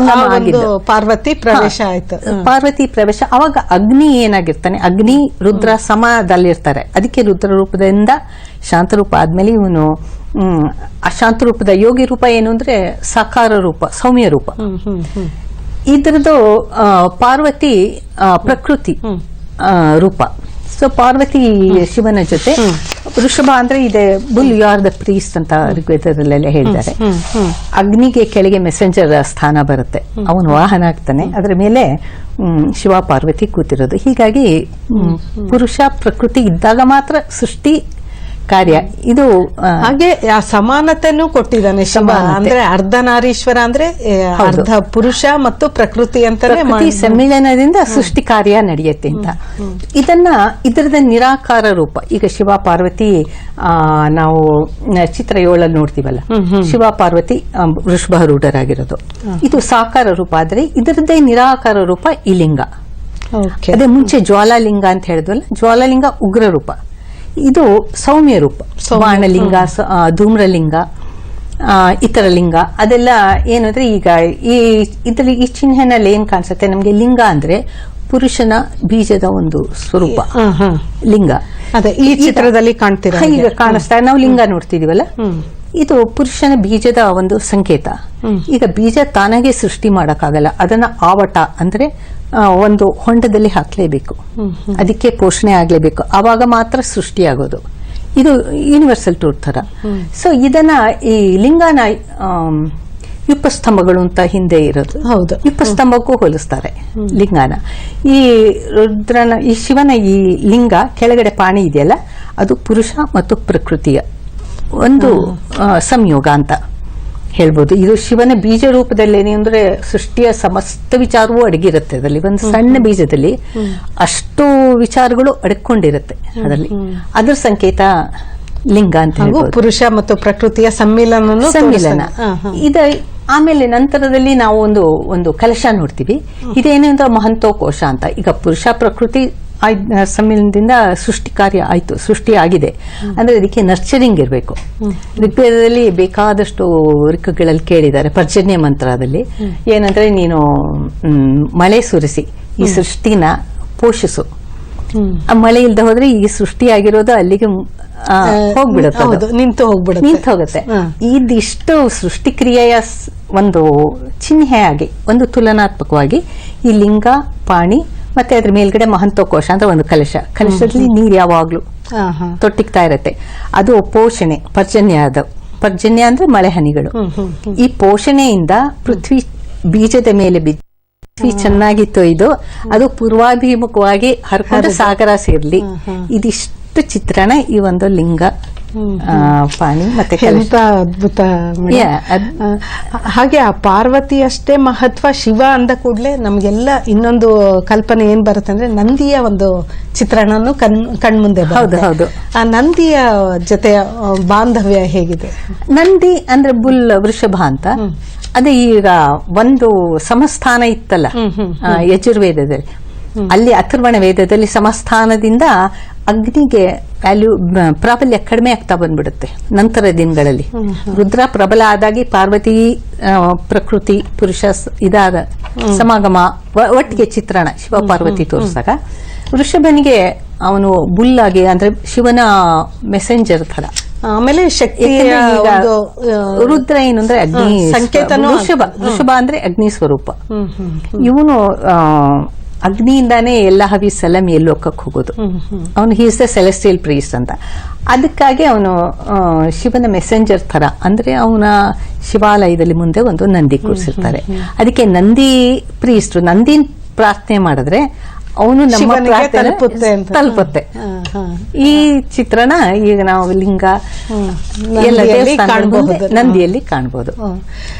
ಪಾರ್ವತಿ ಪ್ರವೇಶ. ಅವಾಗ ಅಗ್ನಿ ಏನಾಗಿರ್ತಾನೆ, ಅಗ್ನಿ ರುದ್ರ ಸಮದಲ್ಲಿರ್ತಾರೆ. ಅದಕ್ಕೆ ರುದ್ರ ರೂಪದಿಂದ ಶಾಂತರೂಪ ಆದ್ಮೇಲೆ ಇವನು ಅಶಾಂತ ರೂಪದ ಯೋಗಿ ರೂಪ ಏನು ಅಂದ್ರೆ ಸಾಕಾರ ರೂಪ, ಸೌಮ್ಯ ರೂಪ. ಇದ್ರದ್ದು ಪಾರ್ವತಿ ಪ್ರಕೃತಿ ರೂಪ. ಸೊ ಪಾರ್ವತಿ ಶಿವನ ಜೊತೆ ವೃಷಭ ಅಂದ್ರೆ ಇದೆ bull, you are the priest ಅಂತ ಋಗ್ವೇದದಲ್ಲೆಲ್ಲ ಹೇಳ್ತಾರೆ. ಅಗ್ನಿಗೆ ಕೆಳಗೆ ಮೆಸೆಂಜರ್ ಸ್ಥಾನ ಬರುತ್ತೆ, ಅವನು ವಾಹನ ಆಗ್ತಾನೆ, ಅದರ ಮೇಲೆ ಶಿವ ಪಾರ್ವತಿ ಕೂತಿರೋದು. ಹೀಗಾಗಿ ಪುರುಷ ಪ್ರಕೃತಿ ಇದ್ದಾಗ ಮಾತ್ರ ಸೃಷ್ಟಿ ಕಾರ್ಯ. ಇದು ಹಾಗೆ ಆ ಸಮಾನತೆನೂ ಕೊಟ್ಟಿದ್ದಾನೆ ಶಿವ. ಅಂದ್ರೆ ಅರ್ಧನಾರೀಶ್ವರ ಅಂದ್ರೆ ಅರ್ಧ ಪುರುಷ ಮತ್ತು ಪ್ರಕೃತಿ ಅಂತಾನೆ ಸಮ್ಮಿಲನದಿಂದ ಸೃಷ್ಟಿ ಕಾರ್ಯ ನಡೆಯುತ್ತೆ ಅಂತ. ಇದರದ ನಿರಾಕಾರ ರೂಪ. ಈಗ ಶಿವ ಪಾರ್ವತಿ ನಾವು ಚಿತ್ರ 7 ನೋಡ್ತೀವಲ್ಲ, ಶಿವ ಪಾರ್ವತಿ ವೃಷಭರೂಢರಾಗಿರೋದು. ಇದು ಸಾಕಾರ ರೂಪ. ಆದ್ರೆ ಇದರದ್ದೇ ನಿರಾಕಾರ ರೂಪ ಈ ಲಿಂಗ. ಅದೇ ಮುಂಚೆ ಜ್ವಾಲಾಲಿಂಗ ಅಂತ ಹೇಳಿದ್ವಲ್ಲ, ಜ್ವಾಲಾಲಿಂಗ ಉಗ್ರ ರೂಪ, ಇದು ಸೌಮ್ಯ ರೂಪ. ಬಾಣಲಿಂಗ, ಧೂಮ್ರಲಿಂಗ, ಇತರ ಲಿಂಗ ಅದೆಲ್ಲ ಏನಂದ್ರೆ ಈಗ ಇದರಲ್ಲಿ ಈ ಚಿಹ್ನೆನಲ್ಲಿ ಏನ್ ಕಾಣಿಸುತ್ತೆ ನಮ್ಗೆ, ಲಿಂಗ ಅಂದ್ರೆ ಪುರುಷನ ಬೀಜದ ಒಂದು ಸ್ವರೂಪ ಲಿಂಗ. ಅದೇ ಈ ಚಿತ್ರದಲ್ಲಿ ಕಾಣ್ತೀರಾ, ಈಗ ಕಾಣಿಸ್ತಾ ನಾವು ಲಿಂಗ ನೋಡ್ತಿದೀವಲ್ಲ, ಇದು ಪುರುಷನ ಬೀಜದ ಒಂದು ಸಂಕೇತ. ಈಗ ಬೀಜ ತಾನಾಗೆ ಸೃಷ್ಟಿ ಮಾಡಕ್ಕಾಗಲ್ಲ, ಅದನ್ನ ಆವಟ ಅಂದ್ರೆ ಒಂದು ಹೊಂಡದಲ್ಲಿ ಹಾಕ್ಲೇಬೇಕು, ಅದಕ್ಕೆ ಪೋಷಣೆ ಆಗ್ಲೇಬೇಕು, ಆವಾಗ ಮಾತ್ರ ಸೃಷ್ಟಿಯಾಗೋದು. ಇದು ಯೂನಿವರ್ಸಲ್ ಟ್ರೂತ್ ತರ. ಸೊ ಇದನ್ನ ಈ ಲಿಂಗನ ಯುಪಸ್ತಂಭಗಳು ಅಂತ ಹಿಂದೆ ಇರೋದು, ಹೌದು, ಯುಪಸ್ತಂಭಕ್ಕೂ ಹೋಲಿಸ್ತಾರೆ ಲಿಂಗನ. ಈ ರುದ್ರನ, ಈ ಶಿವನ ಈ ಲಿಂಗ ಕೆಳಗಡೆ ಪಾಣಿ ಇದೆಯಲ್ಲ, ಅದು ಪುರುಷ ಮತ್ತು ಪ್ರಕೃತಿಯ ಒಂದು ಸಂಯೋಗ ಅಂತ ಹೇಳ್ಬೋದು. ಇದು ಶಿವನ ಬೀಜ ರೂಪದಲ್ಲೇನೆ ಅಂದ್ರೆ ಸೃಷ್ಟಿಯ ಸಮಸ್ತ ವಿಚಾರವೂ ಅಡಗಿರುತ್ತೆ ಅದರಲ್ಲಿ. ಒಂದು ಸಣ್ಣ ಬೀಜದಲ್ಲಿ ಅಷ್ಟು ವಿಚಾರಗಳು ಅಡಕೊಂಡಿರುತ್ತೆ ಅದರಲ್ಲಿ. ಅದ್ರ ಸಂಕೇತ ಲಿಂಗ ಅಂತ ಹೇಳ್ಬೋದು. ಪುರುಷ ಮತ್ತು ಪ್ರಕೃತಿಯ ಸಮ್ಮಿಲನ. ಇದ ಆಮೇಲೆ ನಂತರದಲ್ಲಿ ನಾವು ಒಂದು ಕಲಶ ನೋಡ್ತೀವಿ. ಇದೇನು ಅಂದ್ರೆ ಮಹಂತೋಕೋಶ ಅಂತ. ಈಗ ಪುರುಷ ಪ್ರಕೃತಿ ಸಮ್ಮಿಲನದಿಂದ ಸೃಷ್ಟಿ ಕಾರ್ಯ ಆಯ್ತು, ಸೃಷ್ಟಿ ಆಗಿದೆ ಅಂದ್ರೆ ಅದಕ್ಕೆ ನರ್ಚರಿಂಗ್ ಇರಬೇಕು. ಋಗ್ವೇದದಲ್ಲಿ ಬೇಕಾದಷ್ಟು ಋಕ್ಕುಗಳಲ್ಲಿ ಕೇಳಿದ್ದಾರೆ. ಪರ್ಜನ್ಯ ಮಂತ್ರದಲ್ಲಿ ಏನಂದ್ರೆ, ನೀನು ಮಳೆ ಸುರಿಸಿ ಈ ಸೃಷ್ಟಿನ ಪೋಷಿಸು. ಆ ಮಳೆ ಇಲ್ದ ಹೋದ್ರೆ ಈ ಸೃಷ್ಟಿಯಾಗಿರೋದು ಅಲ್ಲಿಗೆ ಹೋಗ್ಬಿಡುತ್ತೆ, ನಿಂತು ಹೋಗುತ್ತೆ. ಇದಿಷ್ಟು ಸೃಷ್ಟಿಕ್ರಿಯೆಯ ಒಂದು ಚಿಹ್ನೆಯಾಗಿ, ಒಂದು ತುಲನಾತ್ಮಕವಾಗಿ ಈ ಲಿಂಗ, ಪಾಣಿ ಮತ್ತೆ ಅದ್ರ ಮೇಲ್ಗಡೆ ಮಹಂತೋಕೋಶ ಅಂತ ಒಂದು ಕಲಶದಲ್ಲಿ ನೀರು ಯಾವಾಗ್ಲೂ ತೊಟ್ಟಿಗ್ತಾ ಇರತ್ತೆ. ಅದು ಪೋಷಣೆ, ಪರ್ಜನ್ಯ ಅಂದ್ರೆ ಮಳೆ ಹನಿಗಳು. ಈ ಪೋಷಣೆಯಿಂದ ಪೃಥ್ವಿ ಬೀಜದ ಮೇಲೆ ಪೃಥ್ವಿ ಚೆನ್ನಾಗಿ ತೊಯ್ದು ಅದು ಪೂರ್ವಾಭಿಮುಖವಾಗಿ ಹರ್ಕೊಂಡು ಸಾಗರ ಸೇರ್ಲಿ. ಇದಿಷ್ಟು ಚಿತ್ರಣ ಈ ಒಂದು ಲಿಂಗ, ಪಾಣಿ ಮತ್ತೆ ಎಂತ ಅದ್ಭುತ. ಹಾಗೆ ಆ ಪಾರ್ವತಿ ಅಷ್ಟೇ ಮಹತ್ವ. ಶಿವ ಅಂದ ಕೂಡಲೇ ನಮ್ಗೆಲ್ಲ ಇನ್ನೊಂದು ಕಲ್ಪನೆ ಏನ್ ಬರುತ್ತೆ ಅಂದ್ರೆ ನಂದಿಯ ಒಂದು ಚಿತ್ರಣನು ಕಣ್ಮುಂದೆ ಬರುತ್ತೆ. ಹೌದು. ಆ ನಂದಿಯ ಜೊತೆ ಬಾಂಧವ್ಯ ಹೇಗಿದೆ? ನಂದಿ ಅಂದ್ರೆ ಬುಲ್, ವೃಷಭ ಅಂತ. ಅದೇ ಈಗ ಒಂದು ಸಮಸ್ಥಾನ ಇತ್ತಲ್ಲ ಯಜುರ್ವೇದದಲ್ಲಿ, ಅಲ್ಲಿ ಅಥರ್ವಣ ವೇದದಲ್ಲಿ ಸಮಸ್ಥಾನದಿಂದ ಅಗ್ನಿಗೆ ಪ್ರಾಬಲ್ಯ ಕಡಿಮೆ ಆಗ್ತಾ ಬಂದ್ಬಿಡುತ್ತೆ ನಂತರ ದಿನಗಳಲ್ಲಿ. ರುದ್ರ ಪ್ರಬಲ ಆದಾಗಿ ಪಾರ್ವತಿ ಪ್ರಕೃತಿ ಪುರುಷ ಇದಾದ ಸಮಾಗಮ ಒಟ್ಟಿಗೆ ಚಿತ್ರಣ ಶಿವ ಪಾರ್ವತಿ ತೋರಿಸಿದಾಗ ವೃಷಭನಿಗೆ ಅವನು ಬುಲ್ಲಾಗಿ ಅಂದ್ರೆ ಶಿವನ ಮೆಸೆಂಜರ್ ತರ. ಆಮೇಲೆ ಶಕ್ತಿ ರುದ್ರ ಏನು ಅಂದ್ರೆ ಅಗ್ನಿ ಸಂಕೇತ. ವೃಷಭ ಅಂದ್ರೆ ಅಗ್ನಿ ಸ್ವರೂಪ. ಇವನು ಅಗ್ನಿಯಿಂದಾನೇ ಎಲ್ಲ ಹವಿಸ್ಸೆಲ್ಲ ಮೇಲ್ಲೋಕಕ್ಕೆ ಹೋಗೋದು. ಅವನು ಹೀಸ್ ದ ಸೆಲೆಸ್ಟಿಯಲ್ ಪ್ರೀಸ್ಟ್ ಅಂತ. ಅದಕ್ಕಾಗಿ ಅವನು ಶಿವನ ಮೆಸೆಂಜರ್ ತರ. ಅಂದ್ರೆ ಅವನ ಶಿವಾಲಯದಲ್ಲಿ ಮುಂದೆ ಒಂದು ನಂದಿ ಕೂರಿಸಿರ್ತಾರೆ. ಅದಕ್ಕೆ ನಂದಿ ಪ್ರೀಸ್ಟ್ ನಂದಿ ಪ್ರಾರ್ಥನೆ ಮಾಡಿದ್ರೆ ಅವನು ನಮ್ಮ ತಲುಪುತ್ತೆ. ಈ ಚಿತ್ರಣ ಈಗ ನಾವು ಲಿಂಗ ಎಲ್ಲ ನಂದಿಯಲ್ಲಿ ಕಾಣಬಹುದು.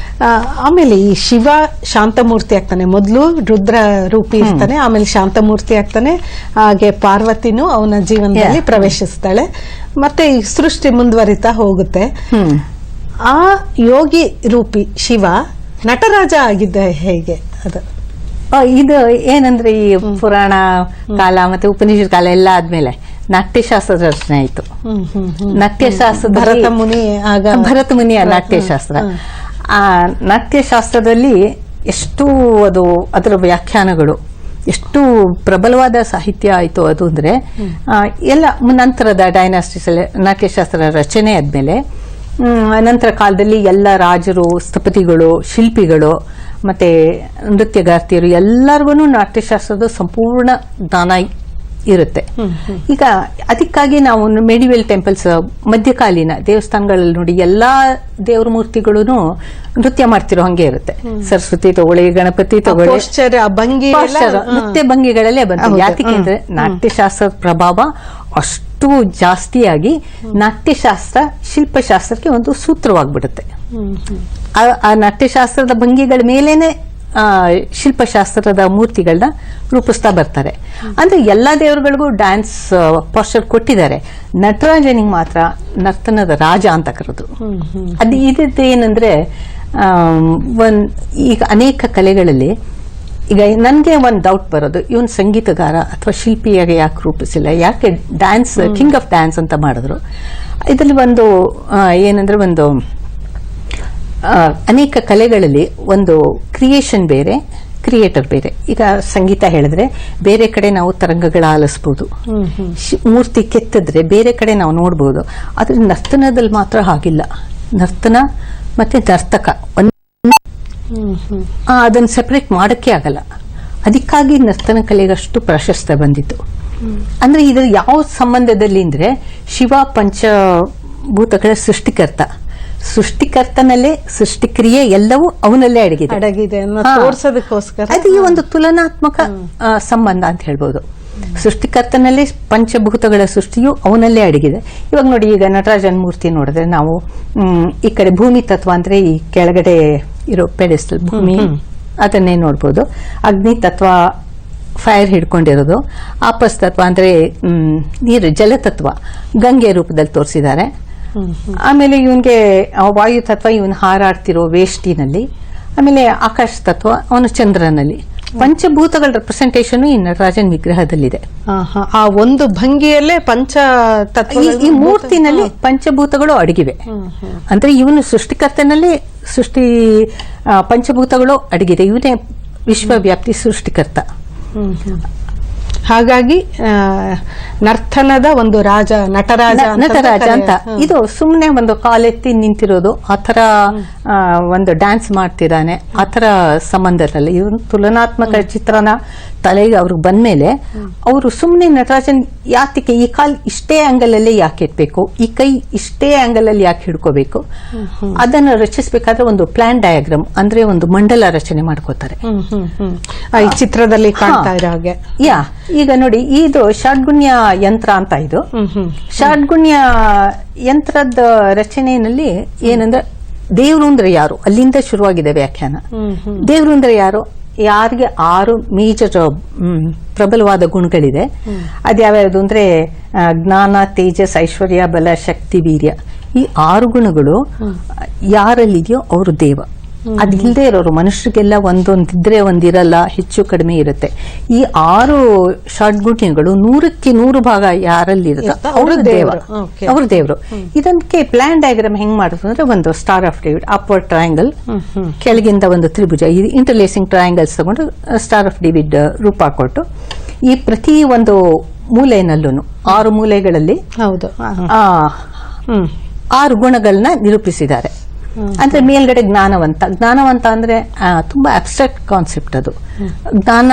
ಆಮೇಲೆ ಈ ಶಿವ ಶಾಂತಮೂರ್ತಿ ಆಗ್ತಾನೆ. ಮೊದಲು ರುದ್ರ ರೂಪಿ ಇರ್ತಾನೆ, ಆಮೇಲೆ ಶಾಂತಮೂರ್ತಿ ಆಗ್ತಾನೆ. ಹಾಗೆ ಪಾರ್ವತಿನೂ ಅವನ ಜೀವನದಲ್ಲಿ ಪ್ರವೇಶಿಸ್ತಾಳೆ. ಮತ್ತೆ ಈ ಸೃಷ್ಟಿ ಮುಂದುವರಿತಾ ಹೋಗುತ್ತೆ. ಆ ಯೋಗಿ ರೂಪಿ ಶಿವ ನಟರಾಜ ಆಗಿದ್ದ ಹೇಗೆ ಅದು? ಇದು ಏನಂದ್ರೆ ಈ ಪುರಾಣ ಕಾಲ ಮತ್ತೆ ಉಪನಿಷತ್ ಕಾಲ ಎಲ್ಲ ಆದ್ಮೇಲೆ ನಾಟ್ಯಶಾಸ್ತ್ರದ ರಚನೆ ಆಯ್ತು. ನಾಟ್ಯಶಾಸ್ತ್ರ ಭರತ ಮುನಿಯ ನಾಟ್ಯಶಾಸ್ತ್ರ. ಆ ನಾಟ್ಯಶಾಸ್ತ್ರದಲ್ಲಿ ಎಷ್ಟು ಅದರ ವ್ಯಾಖ್ಯಾನಗಳು ಎಷ್ಟು ಪ್ರಬಲವಾದ ಸಾಹಿತ್ಯ ಆಯ್ತು ಅದು ಅಂದ್ರೆ ಎಲ್ಲ ನಂತರದ ಡೈನಾಸ್ಟಿಸ್ ನಾಟ್ಯಶಾಸ್ತ್ರ ರಚನೆ ಆದ್ಮೇಲೆ ನಂತರ ಕಾಲದಲ್ಲಿ ಎಲ್ಲ ರಾಜರು, ಸ್ಥಪತಿಗಳು, ಶಿಲ್ಪಿಗಳು ಮತ್ತೆ ನೃತ್ಯಗಾರ್ತಿಯರು ಎಲ್ಲರಿಗೂ ನಾಟ್ಯಶಾಸ್ತ್ರದ ಸಂಪೂರ್ಣ ಜ್ಞಾನ ಇರುತ್ತೆ. ಈಗ ಅದಕ್ಕಾಗಿ ನಾವು ಮೆಡಿವಲ್ ಟೆಂಪಲ್ಸ್ ಮಧ್ಯಕಾಲೀನ ದೇವಸ್ಥಾನಗಳಲ್ಲಿ ನೋಡಿ ಎಲ್ಲಾ ದೇವ್ರ ಮೂರ್ತಿಗಳು ನೃತ್ಯ ಮಾಡ್ತಿರೋ ಹಂಗೆ ಇರುತ್ತೆ. ಸರಸ್ವತಿ ತಗೊಳ್ಳಿ, ಗಣಪತಿ ತಗೊಳ್ಳಿ, ನೃತ್ಯ ಭಂಗಿಗಳಲ್ಲೇ ಬಂತು. ಯಾಕೆ ಅಂದ್ರೆ ನಾಟ್ಯಶಾಸ್ತ್ರದ ಪ್ರಭಾವ ಅಷ್ಟು ಜಾಸ್ತಿಯಾಗಿ ನಾಟ್ಯಶಾಸ್ತ್ರ ಶಿಲ್ಪಶಾಸ್ತ್ರಕ್ಕೆ ಒಂದು ಸೂತ್ರವಾಗ್ಬಿಡುತ್ತೆ. ಆ ನಾಟ್ಯಶಾಸ್ತ್ರದ ಭಂಗಿಗಳ ಮೇಲೇನೆ ಶಿಲ್ಪಶಾಸ್ತ್ರದ ಮೂರ್ತಿಗಳನ್ನ ರೂಪಿಸ್ತಾ ಬರ್ತಾರೆ. ಅಂದ್ರೆ ಎಲ್ಲಾ ದೇವರುಗಳಿಗೂ ಡ್ಯಾನ್ಸ್ ಪಾಸ್ಚರ್ ಕೊಟ್ಟಿದ್ದಾರೆ. ನಟರಾಜನಿಗೆ ಮಾತ್ರ ನರ್ತನದ ರಾಜ ಅಂತ ಕರೆದು. ಅದು ಇದಿದ್ದು ಏನಂದ್ರೆ ಈಗ ಅನೇಕ ಕಲೆಗಳಲ್ಲಿ ಈಗ ನನ್ಗೆ ಒಂದು ಡೌಟ್ ಬರೋದು, ಇವನ್ ಸಂಗೀತಗಾರ ಅಥವಾ ಶಿಲ್ಪಿಯಾಗಿ ಯಾಕೆ ರೂಪಿಸಿಲ್ಲ, ಯಾಕೆ ಡ್ಯಾನ್ಸ್ ಕಿಂಗ್ ಆಫ್ ಡ್ಯಾನ್ಸ್ ಅಂತ ಮಾಡಿದ್ರು? ಇದರಲ್ಲಿ ಒಂದು ಏನಂದ್ರೆ ಒಂದು ಅನೇಕ ಕಲೆಗಳಲ್ಲಿ ಒಂದು ಕ್ರಿಯೇಷನ್ ಬೇರೆ, ಕ್ರಿಯೇಟರ್ ಬೇರೆ. ಈಗ ಸಂಗೀತ ಹೇಳಿದ್ರೆ ಬೇರೆ ಕಡೆ ನಾವು ತರಂಗಗಳ ಆಲಿಸಬಹುದು, ಮೂರ್ತಿ ಕೆತ್ತಿದ್ರೆ ಬೇರೆ ಕಡೆ ನಾವು ನೋಡಬಹುದು. ಆದ್ರೆ ನರ್ತನದಲ್ಲಿ ಮಾತ್ರ ಹಾಗಿಲ್ಲ. ನರ್ತನ ಮತ್ತೆ ನರ್ತಕ ಅದನ್ನ ಸೆಪರೇಟ್ ಮಾಡಕ್ಕೆ ಆಗಲ್ಲ. ಅದಕ್ಕಾಗಿ ನರ್ತನ ಕಲೆಗಷ್ಟು ಪ್ರಶಸ್ತಿ ಬಂದಿತ್ತು. ಅಂದ್ರೆ ಇದರ ಯಾವ ಸಂಬಂಧದಲ್ಲಿ ಅಂದ್ರೆ ಶಿವ ಪಂಚಭೂತಗಳ ಸೃಷ್ಟಿಕರ್ತನಲ್ಲೇ ಸೃಷ್ಟಿಕ್ರಿಯೆ ಎಲ್ಲವೂ ಅವನಲ್ಲೇ ಅಡಗಿದೆ ತೋರ್ಸೋದಕ್ಕೋಸ್ಕರ ಅದು ಈ ಒಂದು ತುಲನಾತ್ಮಕ ಸಂಬಂಧ ಅಂತ ಹೇಳ್ಬೋದು. ಸೃಷ್ಟಿಕರ್ತನಲ್ಲಿ ಪಂಚಭೂತಗಳ ಸೃಷ್ಟಿಯು ಅವನಲ್ಲೇ ಅಡಗಿದೆ. ಇವಾಗ ನೋಡಿ, ಈಗ ನಟರಾಜನ್ ಮೂರ್ತಿ ನೋಡಿದ್ರೆ ನಾವು ಈ ಕಡೆ ಭೂಮಿ ತತ್ವ ಅಂದ್ರೆ ಈ ಕೆಳಗಡೆ ಇರೋ ಪೆಡೆಸ್ಟಲ್ ಭೂಮಿ ಅದನ್ನೇ ನೋಡ್ಬೋದು. ಅಗ್ನಿ ತತ್ವ ಫೈರ್ ಹಿಡ್ಕೊಂಡಿರೋದು, ಆಪಸ್ ತತ್ವ ಅಂದ್ರೆ ನೀರು ಜಲತತ್ವ ಗಂಗೆ ರೂಪದಲ್ಲಿ ತೋರಿಸಿದ್ದಾರೆ. ಆಮೇಲೆ ಇವನ್ಗೆ ವಾಯು ತತ್ವ ಇವನ್ ಹಾರಾಡ್ತಿರೋ ವೇಷ್ಟಿನಲ್ಲಿ, ಆಮೇಲೆ ಆಕಾಶ ತತ್ವ ಅವನು ಚಂದ್ರನಲ್ಲಿ. ಪಂಚಭೂತಗಳ ರೆಪ್ರೆಸೆಂಟೇಷನ್ ಈ ನಟರಾಜನ್ ವಿಗ್ರಹದಲ್ಲಿದೆ. ಆ ಒಂದು ಭಂಗಿಯಲ್ಲೇ ಪಂಚ ತತ್ವ ಈ ಮೂರ್ತಿನಲ್ಲಿ ಪಂಚಭೂತಗಳು ಅಡಗಿವೆ. ಅಂದ್ರೆ ಇವನು ಸೃಷ್ಟಿಕರ್ತನಲ್ಲಿ ಪಂಚಭೂತಗಳು ಅಡಗಿದೆ. ಇವನೇ ವಿಶ್ವವ್ಯಾಪ್ತಿ ಸೃಷ್ಟಿಕರ್ತ. ಹಾಗಾಗಿ ನರ್ತನದ ಒಂದು ರಾಜ ನಟರಾಜ ಅಂತ. ಇದು ಸುಮ್ಮನೆ ಒಂದು ಕಾಲೆತ್ತಿ ನಿಂತಿರೋದು ಆತರ ಒಂದು ಡ್ಯಾನ್ಸ್ ಮಾಡ್ತಿದ್ದಾನೆ ಆತರ ಸಂಬಂಧದಲ್ಲಿ. ಇವನು ತುಲನಾತ್ಮಕ ಚಿತ್ರಣ ತಲೆಗೆ ಅವ್ರಿಗೆ ಬಂದ್ಮೇಲೆ ಅವರು ಸುಮ್ಮನೆ ನಟರಾಜನ್ ಯಾತಕ್ಕೆ ಈ ಕಾಲ್ ಇಷ್ಟೇ ಆಂಗಲ್ ಅಲ್ಲಿ ಯಾಕೆ ಇಟ್ಬೇಕು, ಈ ಕೈ ಇಷ್ಟೇ ಆಂಗಲ್ ಅಲ್ಲಿ ಯಾಕೆ ಹಿಡ್ಕೋಬೇಕು, ಅದನ್ನು ರಚಿಸಬೇಕಾದ್ರೆ ಒಂದು ಪ್ಲಾನ್ ಡಯಾಗ್ರಾಮ್ ಅಂದ್ರೆ ಒಂದು ಮಂಡಲ ರಚನೆ ಮಾಡ್ಕೋತಾರೆ ಈ ಚಿತ್ರದಲ್ಲಿ ಕಾಣ್ತಾ ಇರೋ ಹಾಗೆ. ಈಗ ನೋಡಿ, ಇದು ಷಡ್ಗುಣ್ಯ ಯಂತ್ರ ಅಂತ. ಇದು ಷಡ್ಗುಣ್ಯ ಯಂತ್ರದ ರಚನೆಯಲ್ಲಿ ಏನಂದ್ರೆ ದೇವ್ರು ಅಂದ್ರೆ ಯಾರು, ಅಲ್ಲಿಂದ ಶುರುವಾಗಿದೆ ವ್ಯಾಖ್ಯಾನ. ದೇವ್ರು ಅಂದ್ರೆ ಯಾರು, ಯಾರಿಗೆ 6 ಮೇಜರ್ ಪ್ರಬಲವಾದ ಗುಣಗಳಿದೆ. ಅದ್ಯಾವ್ಯಾವುದು ಅಂದ್ರೆ ಜ್ಞಾನ, ತೇಜಸ್, ಐಶ್ವರ್ಯ, ಬಲ, ಶಕ್ತಿ, ವೀರ್ಯ. ಈ 6 ಗುಣಗಳು ಯಾರಲ್ಲಿದೆಯೋ ಅವರು ದೇವ. ಅದಿಲ್ಲದೆ ಇರೋರು ಮನುಷ್ಯರಿಗೆಲ್ಲ ಒಂದೊಂದಿದ್ರೆ ಒಂದಿರಲ್ಲ, ಹೆಚ್ಚು ಕಡಿಮೆ ಇರುತ್ತೆ. ಈ 6 ಶಾರ್ಟ್ ಗುಟಿನ್ಗಳು 100ಕ್ಕೆ 100 ಭಾಗ ಯಾರಲ್ಲಿ ಇರುತ್ತೆ ಅವರು ದೇವರು, ಅವರು ದೇವರು. ಇದಕ್ಕೆ ಪ್ಲಾನ್ ಡಯಾಗ್ರಾಮ್ ಹೆಂಗ್ ಮಾಡೋದು ಅಂದ್ರೆ ಒಂದು star of David, upward triangle, ಕೆಳಗಿಂದ ಒಂದು ತ್ರಿಭುಜ, ಈ ಇಂಟರ್ಲೇಸಿಂಗ್ ಟ್ರಯಾಂಗಲ್ಸ್ ತಗೊಂಡು ಸ್ಟಾರ್ ಆಫ್ ಡೇವಿಡ್ ರೂಪ ಕೊಟ್ಟು ಈ ಪ್ರತಿ ಒಂದು ಮೂಲೆನಲ್ಲೂ 6 ಮೂಲೆಗಳಲ್ಲಿ ಹೌದು 6 ಗುಣಗಳನ್ನ ನಿರೂಪಿಸಿದ್ದಾರೆ. ಅಂದ್ರೆ ಮೇಲ್ಗಡೆ ಜ್ಞಾನವಂತ ಅಂದ್ರೆ ತುಂಬಾ ಅಬ್ಸ್ಟ್ರಾಕ್ಟ್ ಕಾನ್ಸೆಪ್ಟ್ ಅದು. ಜ್ಞಾನ